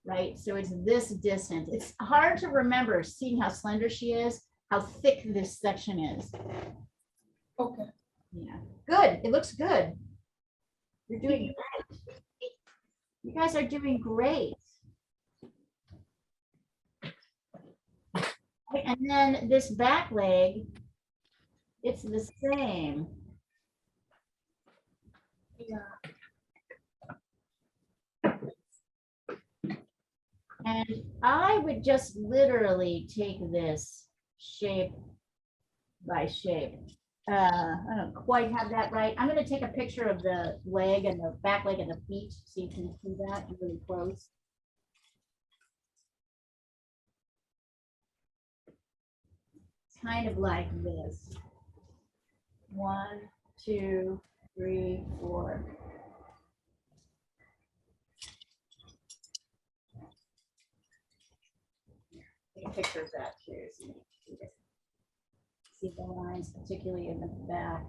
right? So it's this distance. It's hard to remember seeing how slender she is, how thick this section is. Okay. Yeah, good. It looks good. You're doing great. You guys are doing great. And then this back leg, it's the same. Yeah. And I would just literally take this shape by shape. I don't quite have that right. I'm going to take a picture of the leg and the back leg and the feet so you can see that really close. Kind of like this. 1, 2, 3, 4. Take a picture of that too. So you can see the lines, particularly in the back.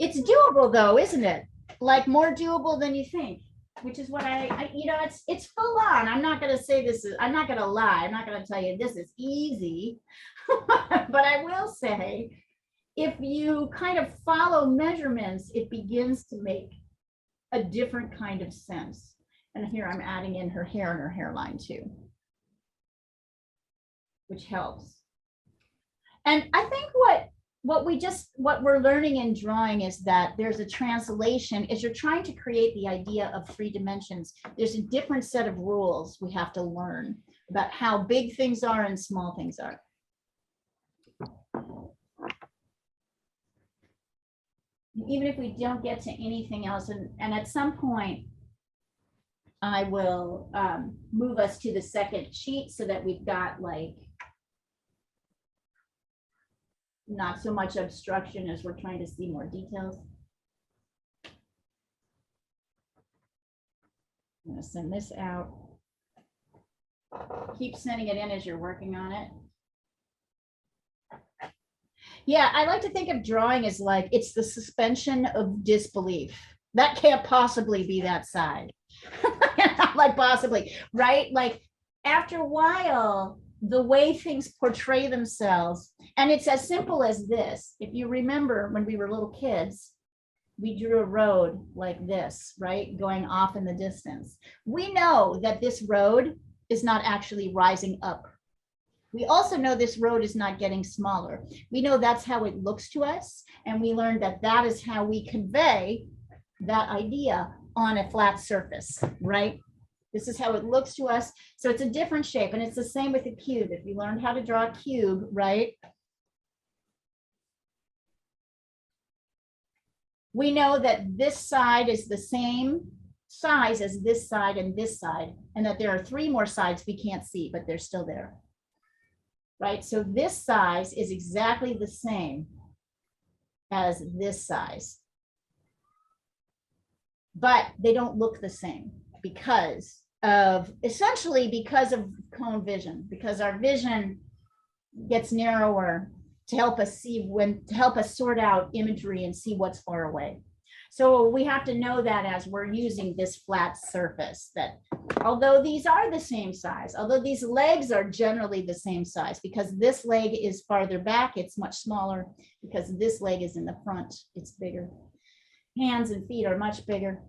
It's doable though, isn't it? Like more doable than you think. Which is what it's full on. I'm not going to say this is, I'm not going to lie. I'm not going to tell you this is easy, but I will say, if you kind of follow measurements, it begins to make a different kind of sense. And here I'm adding in her hair and her hairline too, which helps. And I think what we're learning in drawing is that there's a translation. As you're trying to create the idea of 3 dimensions, there's a different set of rules we have to learn about how big things are and small things are. Even if we don't get to anything else, and at some point I will move us to the second sheet so that we've got like not so much obstruction as we're trying to see more details. I'm going to send this out. Keep sending it in as you're working on it. Yeah, I like to think of drawing as like it's the suspension of disbelief. That can't possibly be that side. Like possibly, right? Like after a while, the way things portray themselves, and it's as simple as this. If you remember when we were little kids, we drew a road like this, right? Going off in the distance. We know that this road is not actually rising up. We also know this road is not getting smaller. We know that's how it looks to us. And we learned that that is how we convey that idea on a flat surface, right? This is how it looks to us. So it's a different shape, and it's the same with a cube. If you learned how to draw a cube, right? We know that this side is the same size as this side and that there are 3 more sides we can't see, but they're still there. right? So this size is exactly the same as this size. But they don't look the same essentially because of cone vision, because our vision gets narrower to help us sort out imagery and see what's far away. So we have to know that as we're using this flat surface, that although these are the same size, although these legs are generally the same size, because this leg is farther back, it's much smaller, because this leg is in the front, it's bigger. Hands and feet are much bigger.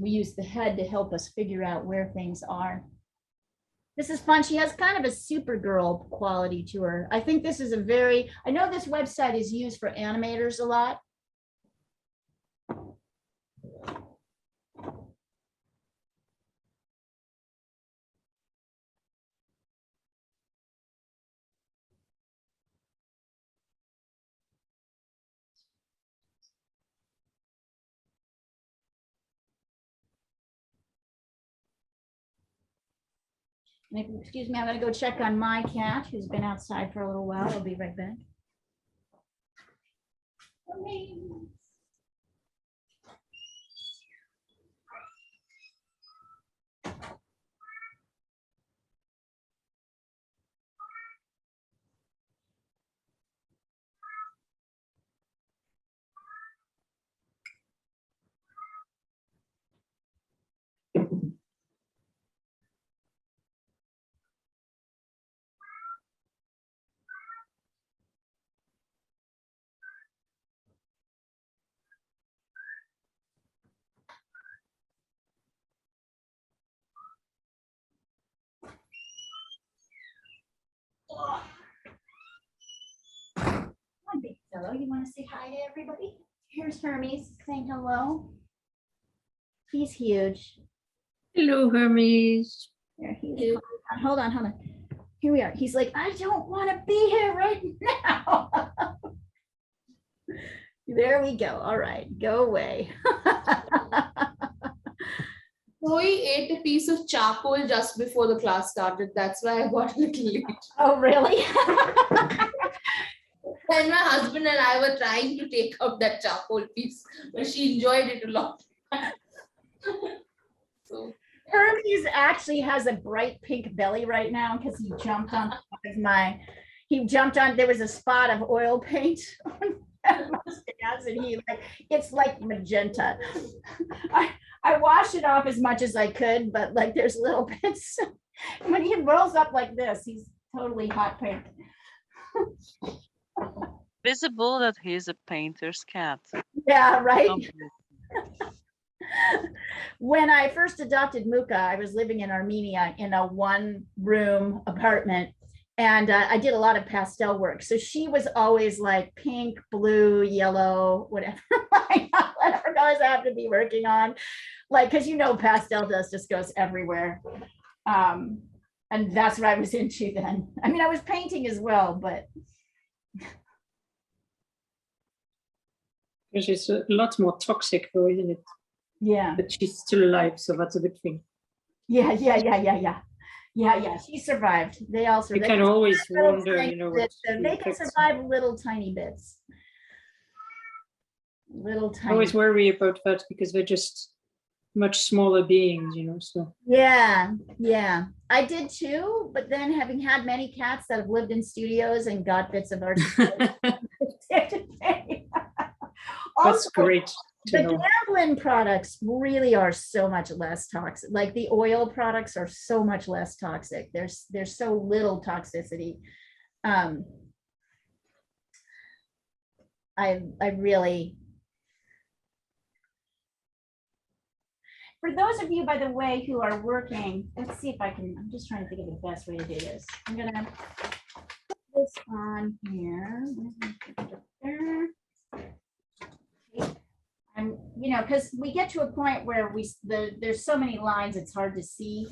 We use the head to help us figure out where things are. This is fun. She has kind of a Supergirl quality to her. I think this is I know this website is used for animators a lot. Excuse me, I'm gonna go check on my cat who's been outside for a little while. I'll be right back. Hi, big fellow. You want to say hi to everybody? Here's Hermes saying hello. He's huge. Hello, Hermes. There he is. Hold on. Here we are. He's like, I don't want to be here right now. There we go. All right, go away. Chloe ate a piece of charcoal just before the class started. That's why I got a little late. Oh, really? And my husband and I were trying to take out that charcoal piece, but she enjoyed it a lot. So Hermes actually has a bright pink belly right now because he jumped on there was a spot of oil paint on mustache, and it's like magenta. I washed it off as much as I could, but like there's little bits. When he rolls up like this, he's totally hot pink. Visible that he's a painter's cat. Yeah, right. Completely. When I first adopted Muka, I was living in Armenia in a one-room apartment, and I did a lot of pastel work. So she was always like pink, blue, yellow, whatever, whatever colors I have to be working on. Like, because pastel dust just goes everywhere. And that's what I was into then. I mean, I was painting as well, but. She's a lot more toxic though, isn't it? Yeah. But she's still alive, so that's a good thing. Yeah. She survived. They all survived. You can always wonder, They can survive little tiny bits. Little I tiny. always worry about that because they're just much smaller beings, so. Yeah. I did too, but then having had many cats that have lived in studios and got bits of art. That's great. The Gamblin products really are so much less toxic. Like the oil products are so much less toxic. There's so little toxicity. I really. For those of you, by the way, who are working, let's see if I'm just trying to think of the best way to do this. I'm gonna put this on here. Because we get to a point where there's so many lines, it's hard to see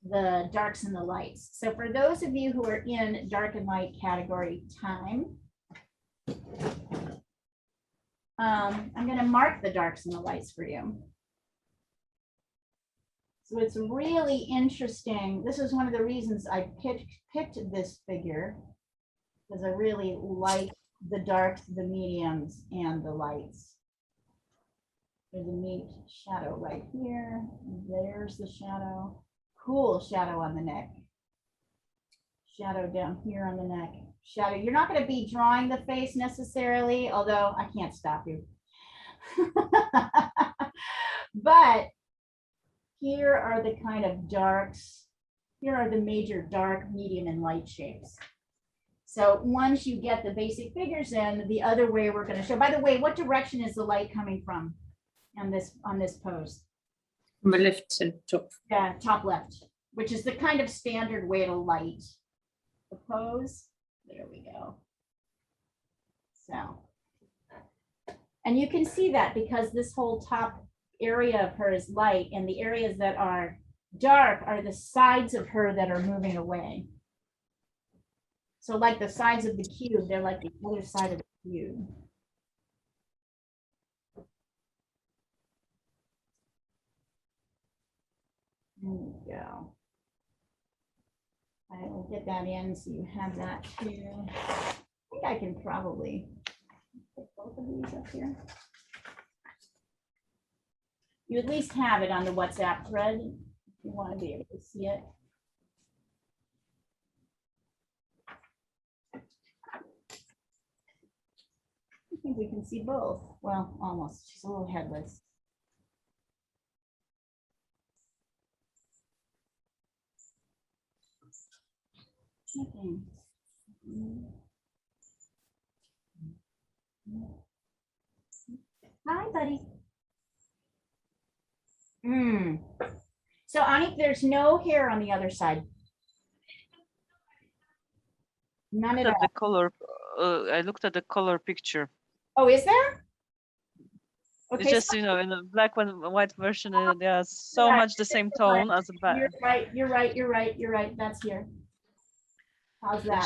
the darks and the lights. So for those of you who are in dark and light category time, I'm going to mark the darks and the lights for you. So it's really interesting. This is one of the reasons I picked this figure, because I really like the darks, the mediums, and the lights. There's a neat shadow right here. There's the shadow. Cool shadow on the neck. Shadow down here on the neck. Shadow. You're not going to be drawing the face necessarily, although I can't stop you. But here are the kind of darks. Here are the major dark, medium, and light shapes. So once you get the basic figures in, the other way we're going to show. By the way, what direction is the light coming from on this pose? From the left and top. Yeah, top left, which is the kind of standard way to light the pose. There we go. So, and you can see that because this whole top area of her is light, and the areas that are dark are the sides of her that are moving away. So like the sides of the cube, they're like the other side of the cube. There we go. I will get that in so you have that too. I think I can probably put both of these up here. You at least have it on the WhatsApp thread if you want to be able to see it. I think we can see both. Well, almost. She's a little headless. Okay. Hi, buddy. So Ani, there's no hair on the other side. None at Look at all. the color. I looked at the color picture. Oh, is there? It's Okay, just, you know, in the black and white version, they are so Yeah, much the same tone as the back. you're right. You're right. You're right. You're right. That's here. How's And that?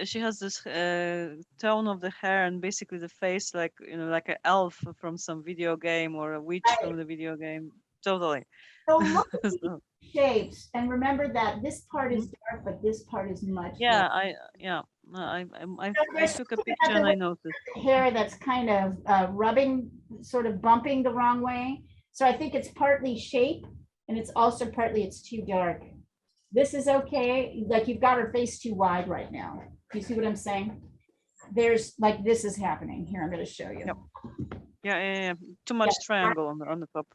she has this tone of the hair and basically the face like, you know, like an elf from some video game or a witch Right. from the video game. Totally. So look at So, these shapes, and remember that this part is dark, but this part is much. yeah, lighter. I took a picture and I noticed. Hair that's kind of rubbing, sort of bumping the wrong way. So I think it's partly shape, and it's also partly it's too dark. This is okay. Like you've got her face too wide right now. Do you see what I'm saying? There's like this is happening here. I'm going to show you. Yep. Yeah. Too much triangle on the top.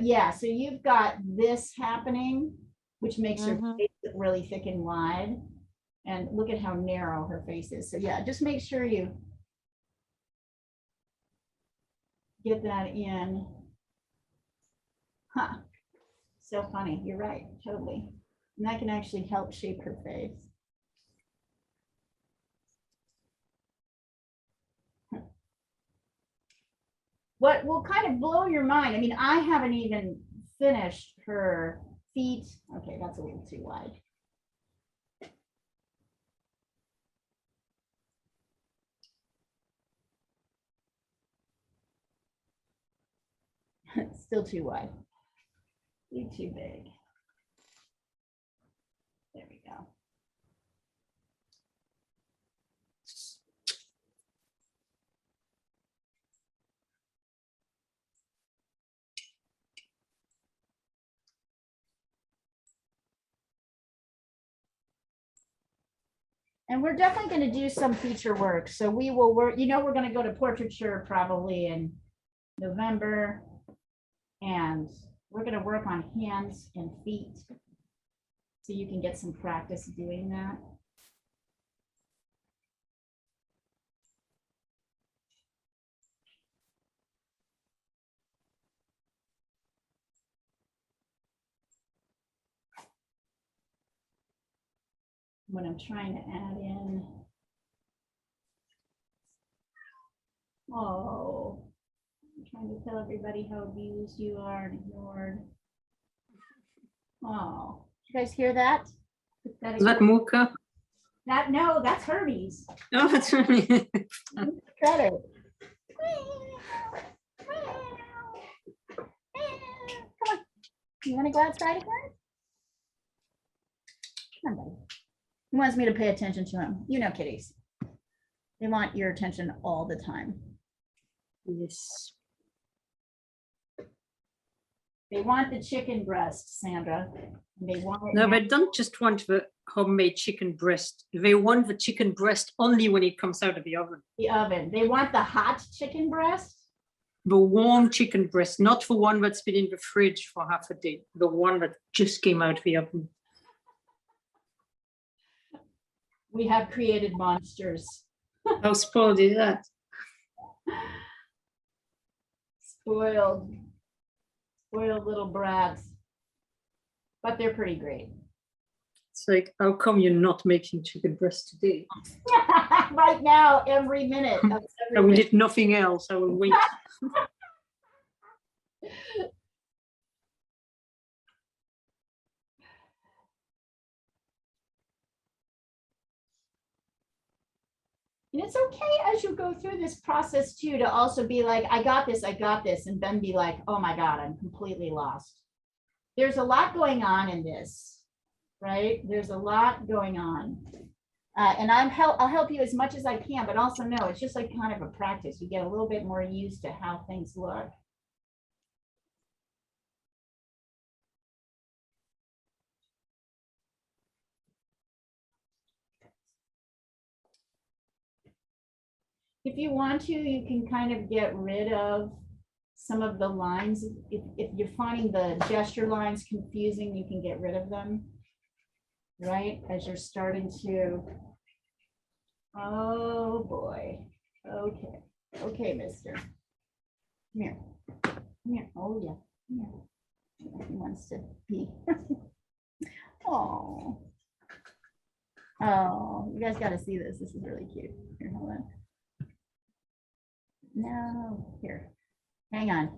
Yeah. So you've got this happening, which makes her Mhm. face look really thick and wide. And look at how narrow her face is. So yeah, just make sure you get that in. Huh. So funny. You're right. Totally. And that can actually help shape her face. What will kind of blow your mind, I mean, I haven't even finished her feet. Okay, that's a little too wide. It's still too wide. Too big. There we go. And we're definitely going to do some feature work. So we will work, you know, we're going to go to portraiture probably in November. And we're going to work on hands and feet. So you can get some practice doing that. When I'm trying to add in. Oh, I'm trying to tell everybody how abused you are and ignored. Oh, you guys hear that? Is that Mooka? That, no, that's Hermes. Oh, that's really. Credit. Come on. You want to go outside again? Come on, buddy. He wants me to pay attention to him. You know, kitties. They want your attention all the time. Yes. They want the chicken breast, Sandra. And they want it No, now. they don't just want the homemade chicken breast. They want the chicken breast only when it comes out of the oven. The oven. They want the hot chicken breast. The warm chicken breast, not the one that's been in the fridge for half a day. The one that just came out of the oven. We have created monsters. How spoiled is that? Spoiled little brats. But they're pretty great. It's like, how come you're not making chicken breast today? Right now, every minute. Of I every will minute. eat nothing else. I will wait. And it's okay as you go through this process too, to also be like, I got this, and then be like, oh my God, I'm completely lost. There's a lot going on in this, right? There's a lot going on. And I'll help you as much as I can, but also know it's just like kind of a practice. You get a little bit more used to how things look. If you want to, you can kind of get rid of some of the lines. If you're finding the gesture lines confusing, you can get rid of them, right? As you're starting to, oh boy, okay. Okay, mister. Come here, come here, oh yeah, come here. He wants to be. Oh. Oh, you guys gotta see this. This is really cute. Here, hold on. No, here, hang on.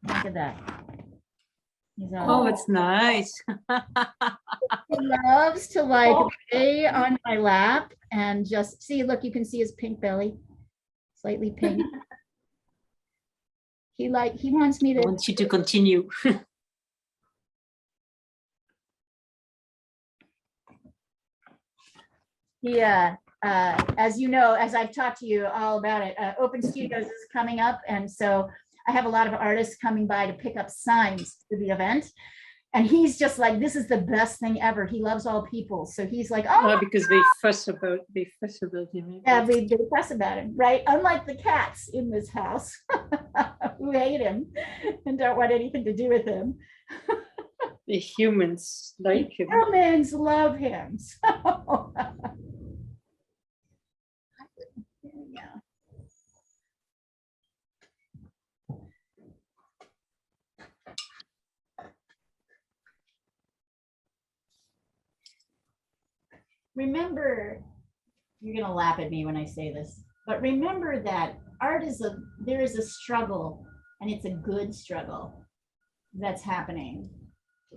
Look at that. He's all, Oh, it's nice. he loves to like lay on my lap and just see, look, you can see his pink belly, slightly pink. He wants me I to, want you to continue. yeah. As you know, as I've talked to you all about it, Open Studios is coming up. And so I have a lot of artists coming by to pick up signs for the event. And he's just like, this is the best thing ever. He loves all people. So he's like, oh, Because they fuss about him. yeah, they fuss about him, right? Unlike the cats in this house who hate him and don't want anything to do with him. The humans like him. Humans love him. So. There we go. Remember, you're gonna laugh at me when I say this, but remember that art is there is a struggle, and it's a good struggle that's happening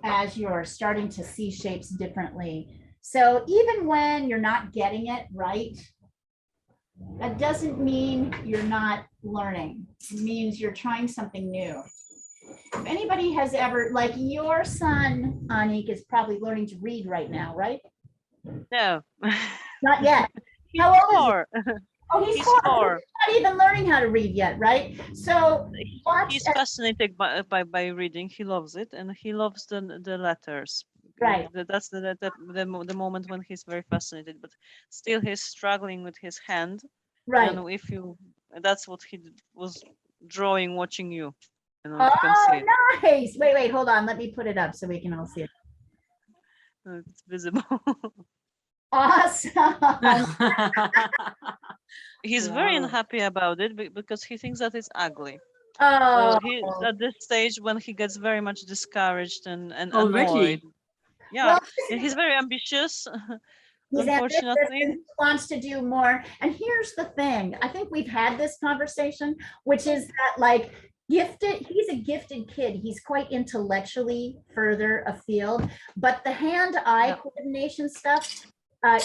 as you're starting to see shapes differently. So even when you're not getting it right, that doesn't mean you're not learning. It means you're trying something new. If anybody has ever, like your son, Anik, is probably learning to read right now, right? No. Not yet. How old is he? 4. Oh, he's He's 4. 4. He's not even learning how to read yet, right? So watch He's fascinated by reading. He loves it, and he loves the letters. Right. That's the moment when he's very fascinated, but still he's struggling with his hand. right. And if you, that's what he was drawing, watching you. You know, you can see it. Oh, nice. Wait, hold on. Let me put it up so we can all see it. It's visible. Awesome. He's very Wow. unhappy about it because he thinks that it's ugly. Oh, He's at this stage when he gets very much discouraged and Already? annoyed. Yeah, well, and he's very ambitious. he's ambitious Unfortunately. and wants to do more. And here's the thing. I think we've had this conversation, which is that like he's a gifted kid. He's quite intellectually further afield, but the hand-eye Yeah. coordination stuff,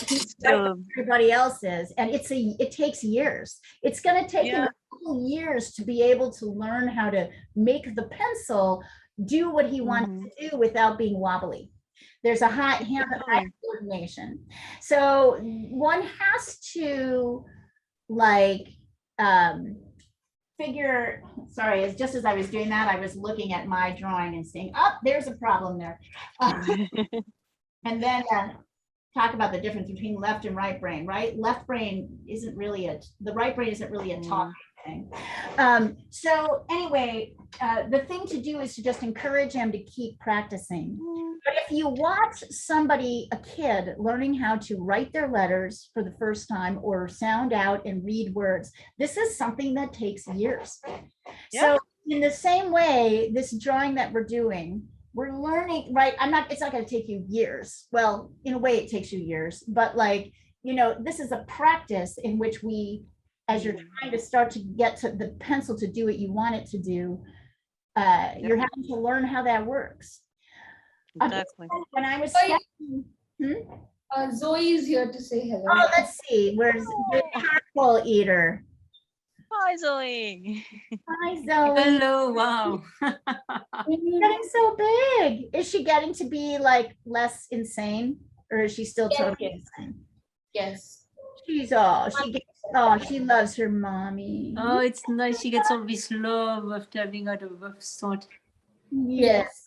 He's Still, everybody else is, and it takes years. It's going to take him Yeah. a couple years to be able to learn how to make the pencil do what he wants to do without being wobbly. There's a high hand-eye coordination. So one has to like figure, sorry, it's just as I was doing that, I was looking at my drawing and saying, oh, there's a problem there. And then talk about the difference between left and right brain, right? Left brain isn't really the right brain isn't really a talking thing. So anyway, the thing to do is to just encourage him to keep practicing. But if you watch somebody, a kid, learning how to write their letters for the first time or sound out and read words, this is something that takes years. Yeah. So in the same way, this drawing that we're doing, we're learning, right? It's not going to take you years. Well, in a way it takes you years, but like, you know, this is a practice in which we, as you're trying to start to get to the pencil to do what you want it to do, you're having to learn how that works. exactly. When I was Zoe is here to say hello. oh, let's see, where's the charcoal eater? Hi, Zoe. Hi, Zoe. Hello, wow. She's getting so big. Is she getting to be like less insane, or is she still Yes, totally yes. insane? Yes. She loves her mommy. Oh, it's nice. She gets all this love after having had a rough start. Yes.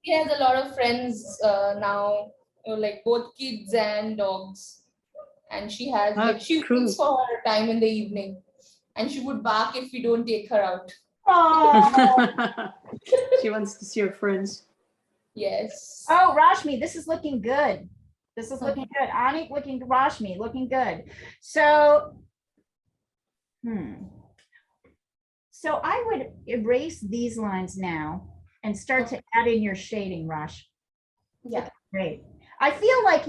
She has a lot of friends now, like both kids and dogs. And she has, Ah, like, she cool. waits for her time in the evening. And she would bark if we don't take her out. Oh, She wants to see her friends. Yes. oh, Rashmi, this is looking good. This is looking good. Anik looking, Rashmi looking good. So, so I would erase these lines now and start to add in your shading, Rash. Yeah. Great. I feel like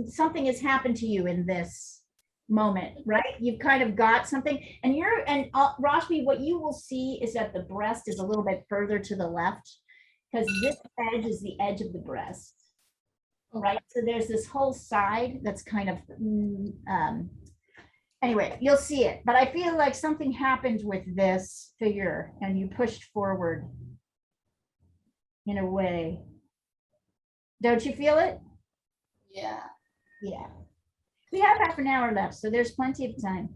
something has happened to you in this moment, right? You've kind of got something, and Rashmi, what you will see is that the breast is a little bit further to the left because this edge is the edge of the breast, right? So there's this whole side that's kind of, anyway, you'll see it, but I feel like something happened with this figure and you pushed forward in a way. Don't you feel it? Yeah. Yeah. We have half an hour left, so there's plenty of time.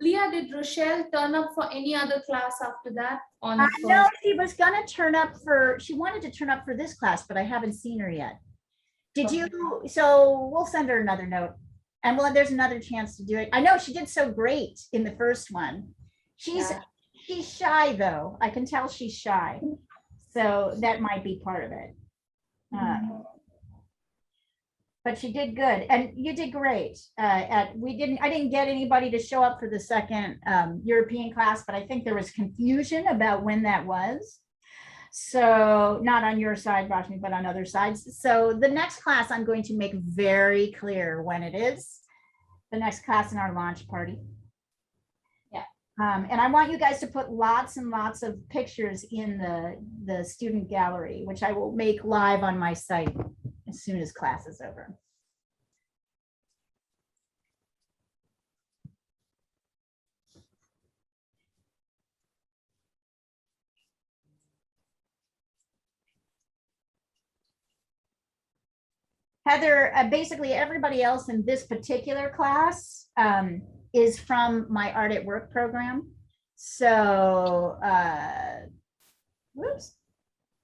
Leah, did Rochelle turn up for any other class after that? On No, she was gonna she wanted to turn up for this class, but I haven't seen her yet. Did you? So we'll send her another note. And there's another chance to do it. I know she did so great in the first one. She's shy though. I can tell she's shy. So that might be part of it. But she did good, and you did great. I didn't get anybody to show up for the second European class, but I think there was confusion about when that was. So not on your side, Rashmi, but on other sides. So the next class I'm going to make very clear when it is. The next class in our launch party. Yeah. And I want you guys to put lots and lots of pictures in the student gallery, which I will make live on my site as soon as class is over. Heather, basically everybody else in this particular class is from my Art at Work program. So, whoops.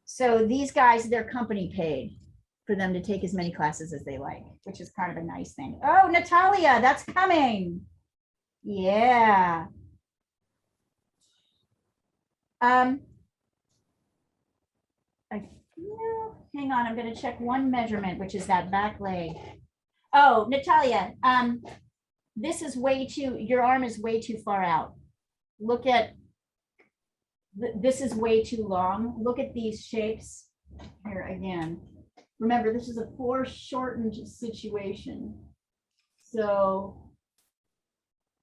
So these guys, they're company paid for them to take as many classes as they like, which is kind of a nice thing. Oh, Natalia, that's coming. Yeah. I feel, hang on, I'm going to check one measurement, which is that back leg. Oh, Natalia, this is way too, your arm is way too far out. Look at This is way too long. Look at these shapes here again. Remember, this is a foreshortened situation. So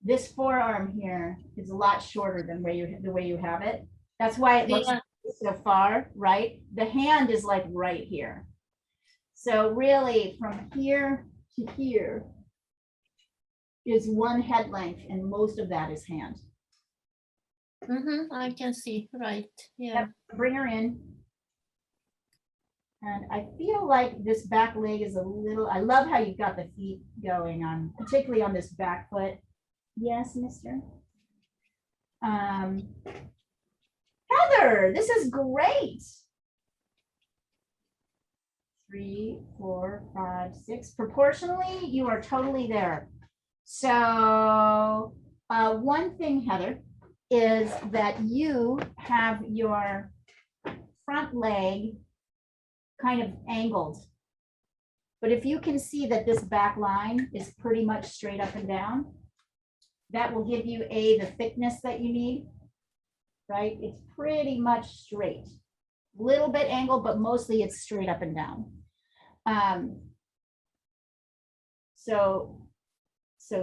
this forearm here is a lot shorter than the way you have it. That's why it looks Yeah. so far, right? The hand is like right here. So really from here to here is one head length, and most of that is hand. I can see, right, yeah. Yep, bring her in. And I feel like this back leg is a little, I love how you've got the feet going on, particularly on this back foot. Yes, mister. Heather, this is great. 3, 4, 5, 6. Proportionally, you are totally there. So one thing, Heather, is that you have your front leg kind of angled. But if you can see that this back line is pretty much straight up and down, that will give you the thickness that you need, right? It's pretty much straight. Little bit angled, but mostly it's straight up and down. So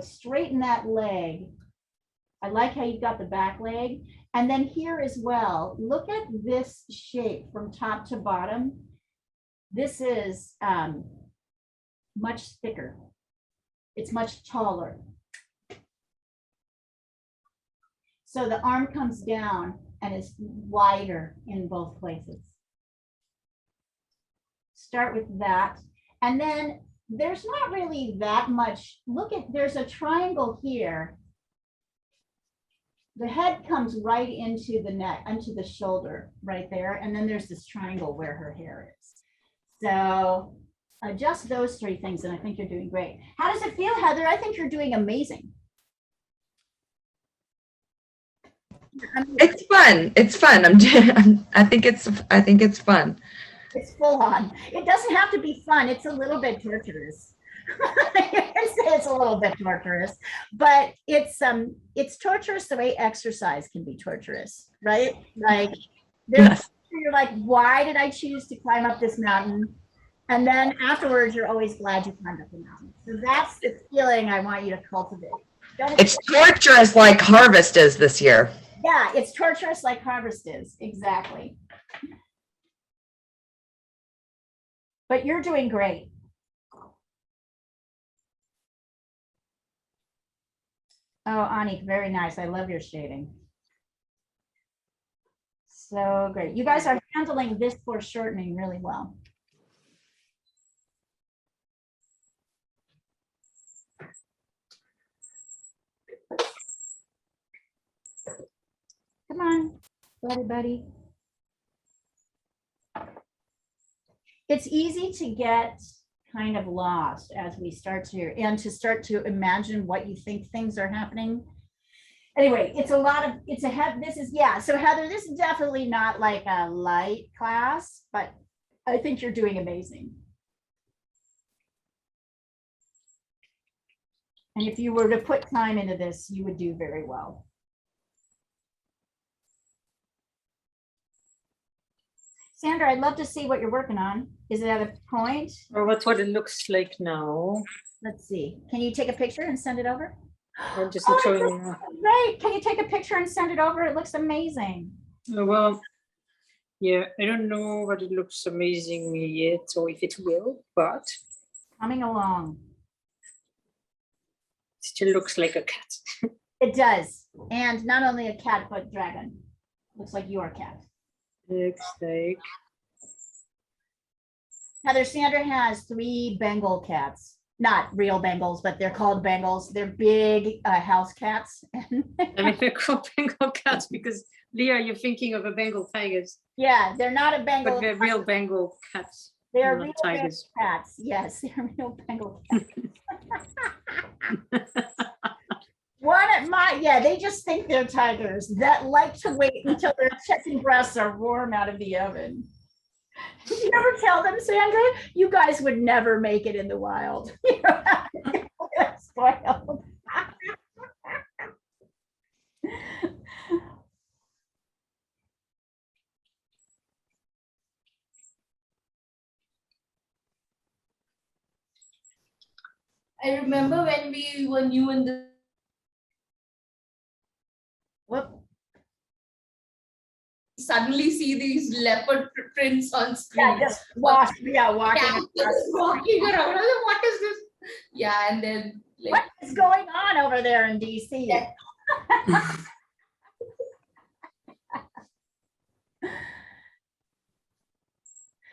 straighten that leg. I like how you've got the back leg. And then here as well, look at this shape from top to bottom. This is much thicker. It's much taller. So the arm comes down and is wider in both places. Start with that. And then there's not really that much. Look at, there's a triangle here. The head comes right into the neck, into the shoulder right there. And then there's this triangle where her hair is. So adjust those 3 things and I think you're doing great. How does it feel, Heather? I think you're doing amazing. It's fun. It's fun. I think it's fun. It's full on. It doesn't have to be fun. It's a little bit torturous. I can say it's a little bit torturous, but it's torturous the way exercise can be torturous, right? Like Yes. you're like, why did I choose to climb up this mountain? And then afterwards, you're always glad you climbed up the mountain. So that's the feeling I want you to cultivate. It's torturous like harvest is this year. Yeah, it's torturous like harvest is. Exactly. But you're doing great. Oh, Ani, very nice. I love your shading. So great. You guys are handling this foreshortening really well. Come on, buddy. It's easy to get kind of lost as we start to imagine what you think things are happening. Anyway, it's a lot of, so Heather, this is definitely not like a light class, but I think you're doing amazing. And if you were to put time into this, you would do very well. Sandra, I'd love to see what you're working on. Is it at a point? Or that's what it looks like now. Let's see. Can you take a picture and send it over? I'm just Oh, showing this you. is great. Can you take a picture and send it over? It looks amazing. Well, yeah, I don't know what it looks amazing yet, or if it will, but Coming along. it still looks like a cat. It does. And not only a cat, but dragon. Looks like your cat. Looks like. Heather, Sandra has 3 Bengal cats. Not real Bengals, but they're called Bengals. They're big house cats. I mean, they're called Bengal cats because, Leah, you're thinking of a Bengal tigers, Yeah, they're not a Bengal. but they're real Bengal cats. They're not real tigers. Bengal cats. Yes, they're real Bengal cats. They just think they're tigers that like to wait until their chicken breasts are warm out of the oven. Did you ever tell them, Sandra? You guys would never make it in the wild. Spoiled. I remember when we were new in the Whoop. suddenly see these leopard prints on screen. walking. Yeah, just walking around. I was like, what is this? Yeah, and then like What is going on over there in DC? Yeah.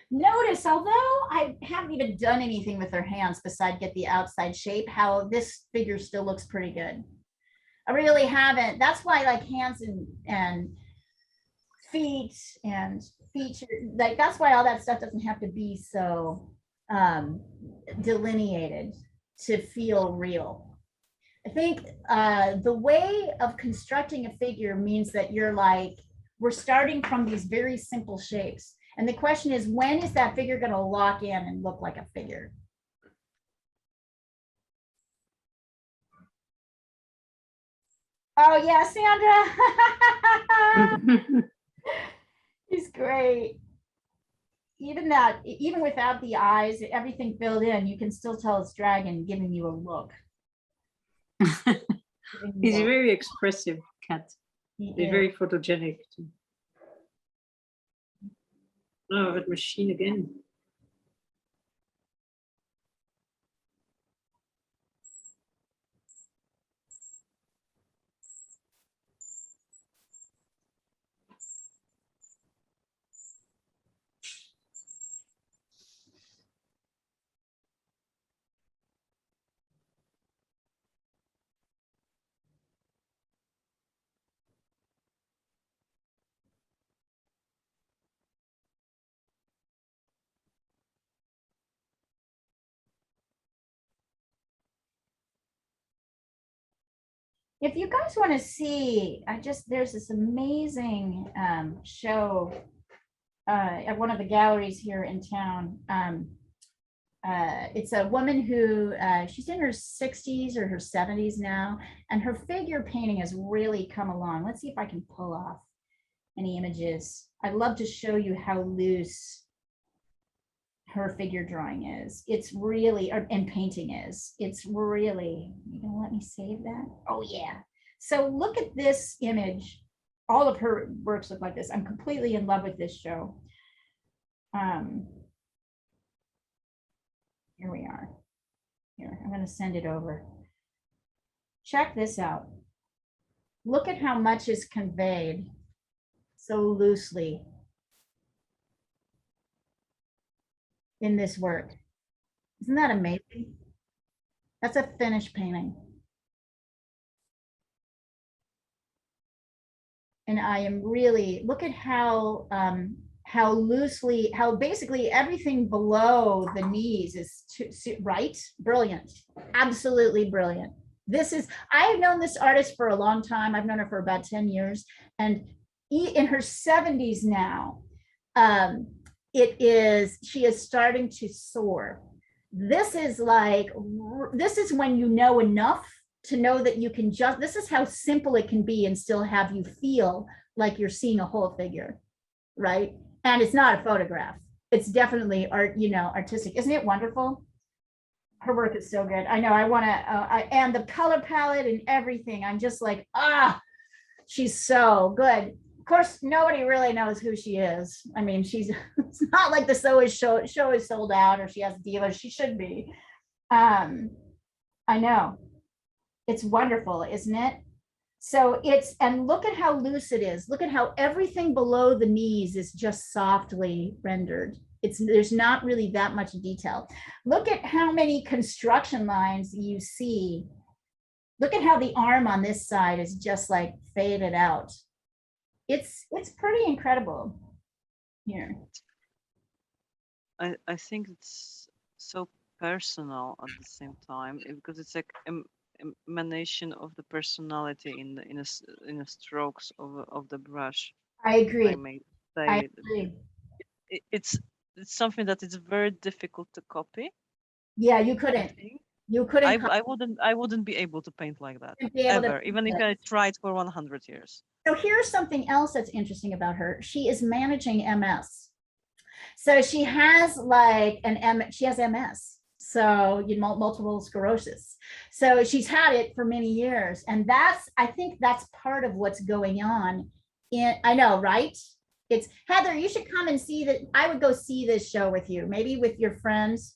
Notice, although I haven't even done anything with her hands besides get the outside shape, how this figure still looks pretty good. I really haven't. That's why like hands and feet and feature, like that's why all that stuff doesn't have to be so delineated to feel real. I think the way of constructing a figure means that you're like, we're starting from these very simple shapes. And the question is, when is that figure going to lock in and look like a figure? Oh yeah, Sandra. He's great. Even that, even without the eyes, everything filled in, you can still tell it's dragon giving you a look. He's a very expressive cat. He He's is. very photogenic too. Oh, that machine again. If you guys want to see, there's this amazing show at one of the galleries here in town. It's a woman who she's in her 60s or her 70s now, and her figure painting has really come along. Let's see if I can pull off any images. I'd love to show you how loose her figure drawing is. It's really, and painting is. It's really, you gonna let me save that? Oh yeah. So look at this image. All of her works look like this. I'm completely in love with this show. Here we are. Here, I'm gonna send it over. Check this out. Look at how much is conveyed so loosely in this work. Isn't that amazing? That's a finished painting. And I am really, look at how loosely, how basically everything below the knees is right? Brilliant, absolutely brilliant. This is, I've known this artist for a long time. I've known her for about 10 years, and in her 70s now, she is starting to soar. This is like, this is when you know enough to know that you can just, this is how simple it can be and still have you feel like you're seeing a whole figure, right? And it's not a photograph. It's definitely art, artistic. Isn't it wonderful? Her work is so good. I know, I want to, and the color palette and everything. I'm just like, she's so good. Of course, nobody really knows who she is. I mean, it's not like the show is sold out or she has dealers. She should be. I know. It's wonderful, isn't it? So and look at how loose it is. Look at how everything below the knees is just softly rendered. There's not really that much detail. Look at how many construction lines you see. Look at how the arm on this side is just like faded out. It's pretty incredible here. I think it's so personal at the same time because it's like emanation of the personality in a strokes of the brush. I agree. I may say I agree. It's something that is very difficult to copy. Yeah, you couldn't. You couldn't. I wouldn't be able to paint like that be able to ever, even if I tried for 100 years. So here's something else that's interesting about her. She is managing MS. So she has like she has MS. So you know, multiple sclerosis. So she's had it for many years. And I think that's part of what's going on. I know, right? It's Heather, you should come and see that. I would go see this show with you, maybe with your friends.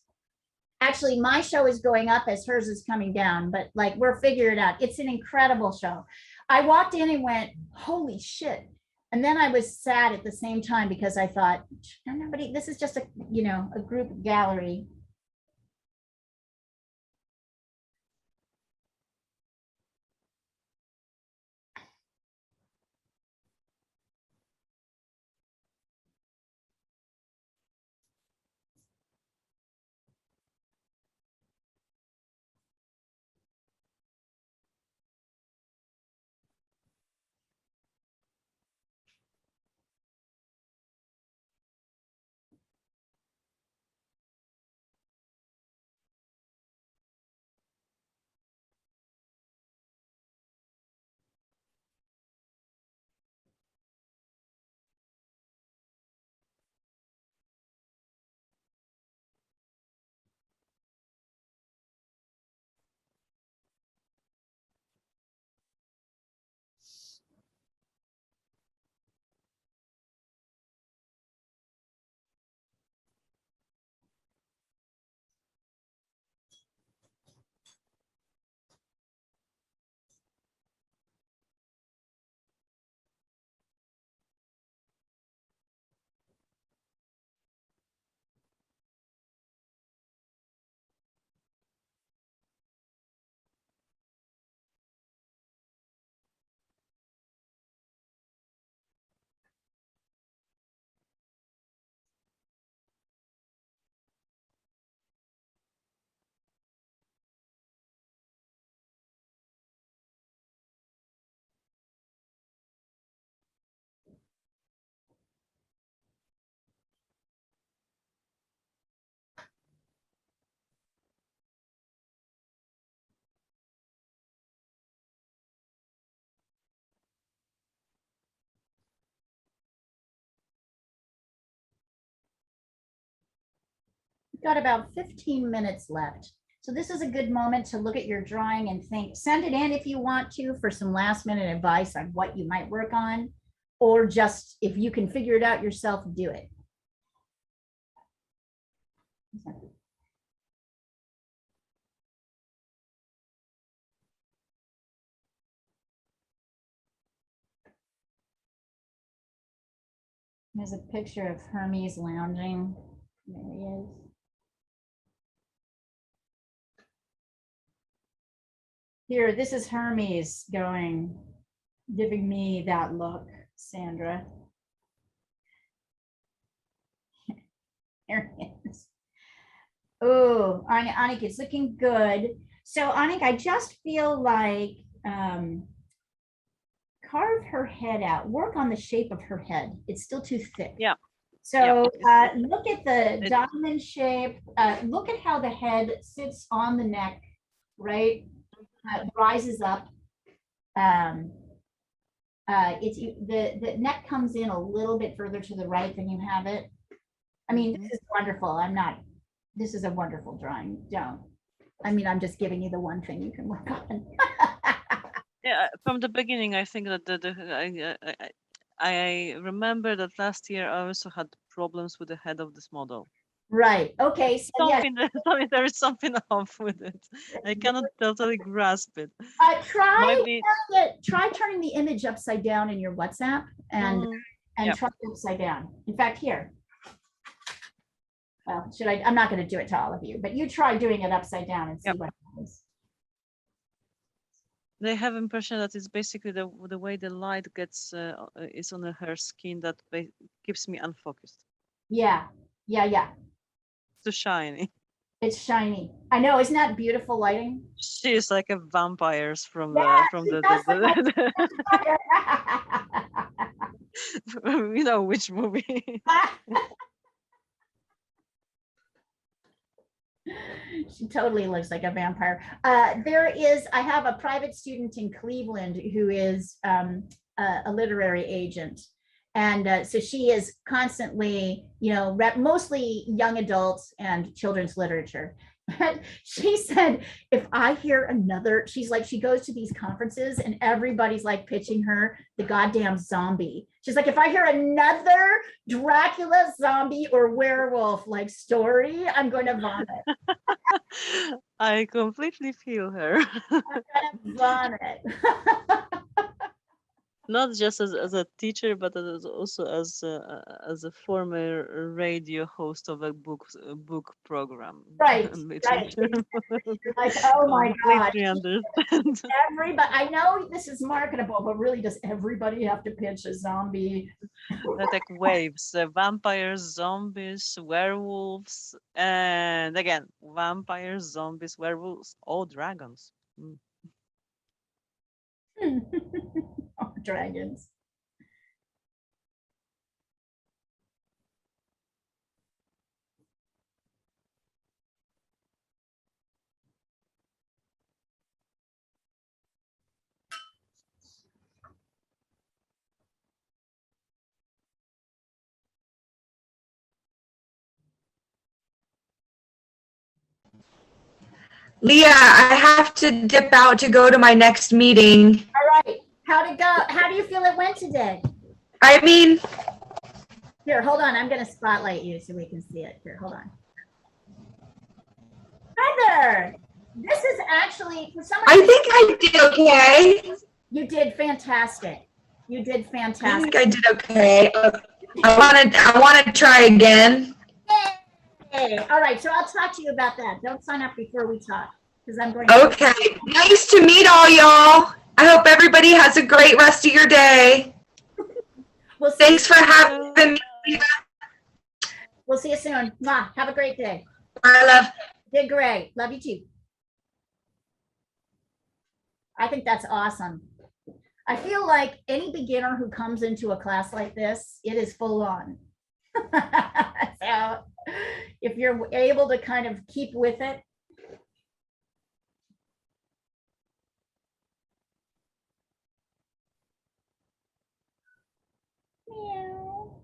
Actually, my show is going up as hers is coming down, but like we're figuring it out. It's an incredible show. I walked in and went, holy shit. And then I was sad at the same time because I thought, nobody, this is just a, you know, a group gallery. Got about 15 minutes left. So this is a good moment to look at your drawing and think, send it in if you want to for some last minute advice on what you might work on, or just if you can figure it out yourself, do it. There's a picture of Hermes lounging. There he is. Here, this is Hermes going, giving me that look, Sandra. Here it is. Oh, Anik, it's looking good. So Anik, I just feel like carve her head out, work on the shape of her head. It's still too thick. Yeah. So Yeah. look at the diamond shape. Look at how the head sits on the neck, right? Rises up. It's the neck comes in a little bit further to the right than you have it. I mean, this is wonderful. This is a wonderful drawing. I'm just giving you the one thing you can work on. Yeah, from the beginning, I think that I remember that last year I also had problems with the head of this model. Right. Okay. So yeah, There is something off with it. I cannot totally grasp it. try turning the image upside down in your WhatsApp and Yep. try it upside down. In fact, here. Well, I'm not going to do it to all of you, but you try doing it upside down and see what happens. They have impression that it's basically the way the light gets is on her skin that keeps me unfocused. Yeah. It's too shiny. It's shiny. I know. Isn't that beautiful lighting? She is like a vampire from the you know which movie. She totally looks like a vampire. I have a private student in Cleveland who is a literary agent. And so she is constantly, mostly young adults and children's literature. She said, if I hear another, she's like, she goes to these conferences and everybody's like pitching her the goddamn zombie. She's like, if I hear another Dracula zombie or werewolf like story, I'm going to vomit. I completely feel her. I'm going to vomit. Not just as a teacher, but also as a former radio host of a book program. Right, Literature. You're like, oh my God. Completely understand. Everybody, I know this is marketable, but really, does everybody have to pitch a zombie? They're like waves, vampires, zombies, werewolves, and again, vampires, zombies, werewolves, all dragons. Mm. Oh, dragons. Leah, I have to dip out to go to my next meeting. All right. How'd it go? How do you feel it went today? I mean, Here, hold on. I'm going to spotlight you so we can see it. Here, hold on. Heather, this is actually, for some I reason, think I did okay. you did fantastic. You did I fantastic. think I did okay. I want to try again. Yay! All right, so I'll talk to you about that. Don't sign up before we talk, because I'm going to. Okay. Nice to meet all y'all. I hope everybody has a great rest of your day. We'll see, Thanks for having me. we'll see you soon. Mwah. Have a great day. I love. Did great. Love you too. I think that's awesome. I feel like any beginner who comes into a class like this, it is full on. So if you're able to kind of keep with it. Meow.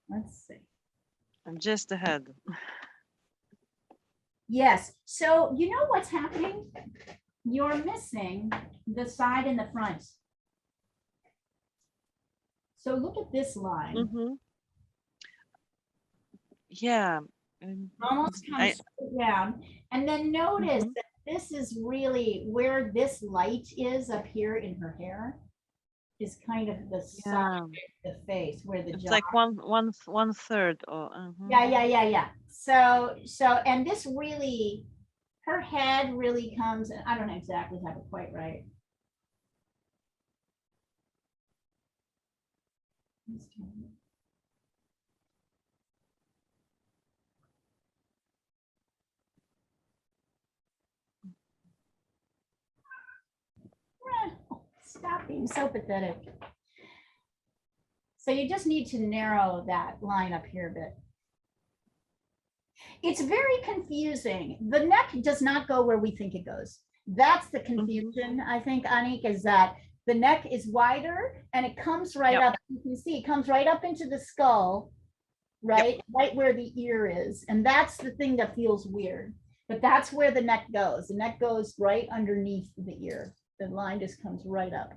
Let's see. I'm just ahead. Yes. So you know what's happening? You're missing the side and the front. So look at this line. Mm-hmm. Yeah. Almost I- comes straight down. And then notice Mhm. that this is really where this light is up here in her hair is kind of the side Yeah. of the face where the It's jaw. like one third or Yeah. So and this really, her head really comes, and I don't exactly have it quite right. Stop being so pathetic. So you just need to narrow that line up here a bit. It's very confusing. The neck does not go where we think it goes. That's the confusion, I think, Anik, is that the neck is wider and it comes right Yep. up. You can see it comes right up into the skull, right? Right where the ear is. And that's the thing that feels weird. But that's where the neck goes. The neck goes right underneath the ear. The line just comes right up.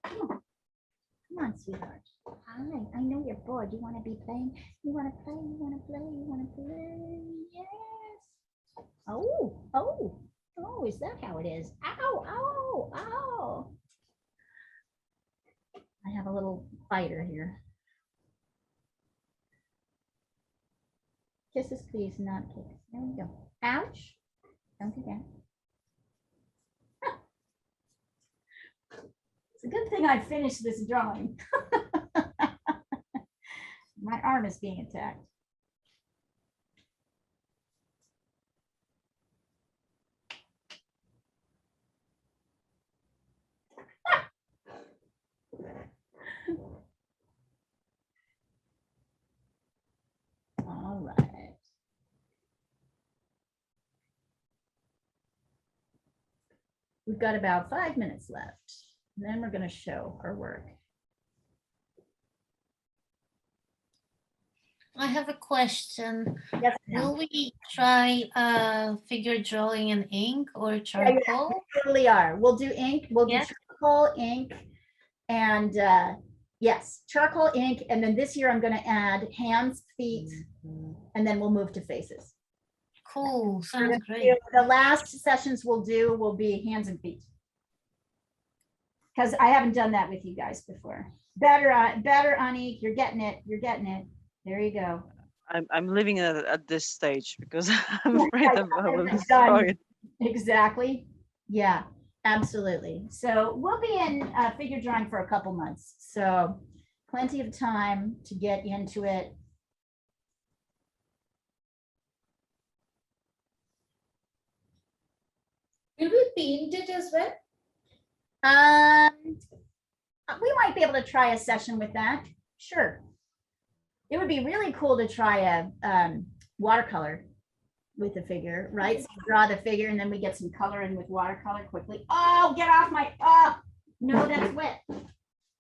Come on, sweetheart. Hi, I know you're bored. You want to be playing? You want to play? You want to play? You want to play? Oh, is that how it is? Ow, ow, ow. I have a little fighter here. Kisses, please, not kisses. There we go. Ouch. Don't do that. It's a good thing I finished this drawing. My arm is being attacked. All right. We've got about 5 minutes left. And then we're going to show our work. I have a question. Yes, ma'am. Will we try figure drawing in ink or charcoal? Totally are. We'll do ink. We'll do Yeah. charcoal, ink, and yes, charcoal, ink. And then this year I'm going to add hands, feet, and then we'll move to faces. Cool, We're sounds gonna great. do- The last sessions we'll do will be hands and feet. Because I haven't done that with you guys before. Better, Anik. You're getting it. You're getting it. There you go. I'm living at this stage because I'm afraid I will Done. destroy it. Exactly. Yeah, absolutely. So we'll be in figure drawing for a couple months. So plenty of time to get into it. Will we paint it as well? We might be able to try a session with that. Sure. It would be really cool to try a watercolor with the figure, right? So you draw the figure and then we get some color in with watercolor quickly. Oh, get off my, oh, no, that's wet. Okay,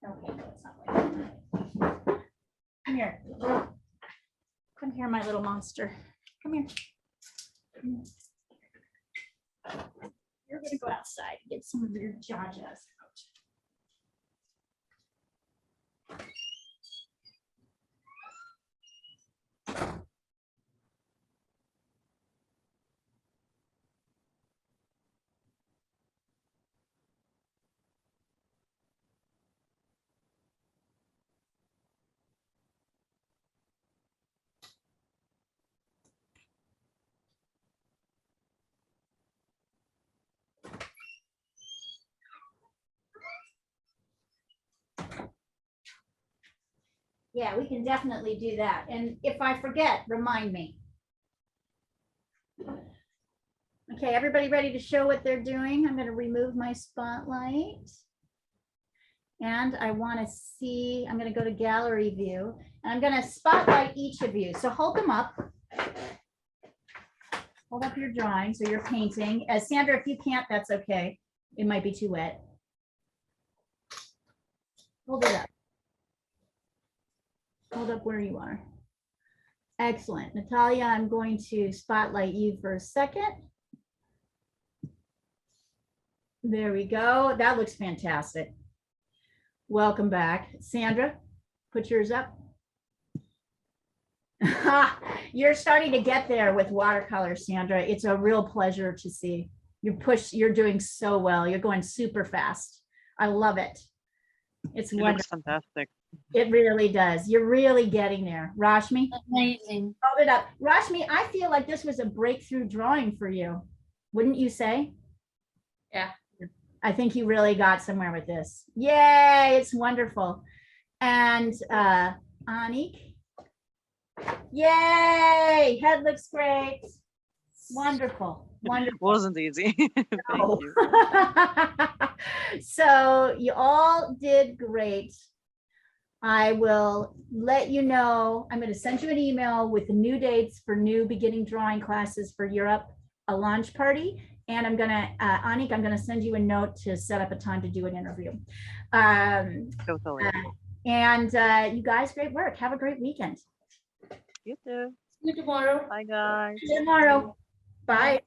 no, it's not wet. Come here. Come here, my little monster. Come here. You're gonna go outside and get some of your jajas out. Yeah, we can definitely do that. And if I forget, remind me. Okay, everybody ready to show what they're doing? I'm going to remove my spotlight. And I want to see, I'm going to go to gallery view, and I'm going to spotlight each of you. So hold them up. Hold up your drawing, so you're painting. Sandra, if you can't, that's okay. It might be too wet. Hold it up. Hold up where you are. Excellent. Natalia, I'm going to spotlight you for a second. There we go. That looks fantastic. Welcome back. Sandra, put yours up. You're starting to get there with watercolor, Sandra. It's a real pleasure to see. You're doing so well. You're going super fast. I love it. It's It wonderful. looks fantastic. It really does. You're really getting there. Rashmi, Amazing. hold it up. Rashmi, I feel like this was a breakthrough drawing for you. Wouldn't you say? Yeah. I think you really got somewhere with this. Yay, it's wonderful. And Anik, yay, head looks great. Wonderful, wonderful. Wasn't easy. Thank Oh. you. So you all did great. I will let you know. I'm going to send you an email with the new dates for new beginning drawing classes for Europe, a launch party. And I'm going to, Anik, I'm going to send you a note to set up a time to do an interview. Totally. And you guys, great work. Have a great weekend. You too. See you tomorrow. Bye, guys. See you tomorrow. Bye.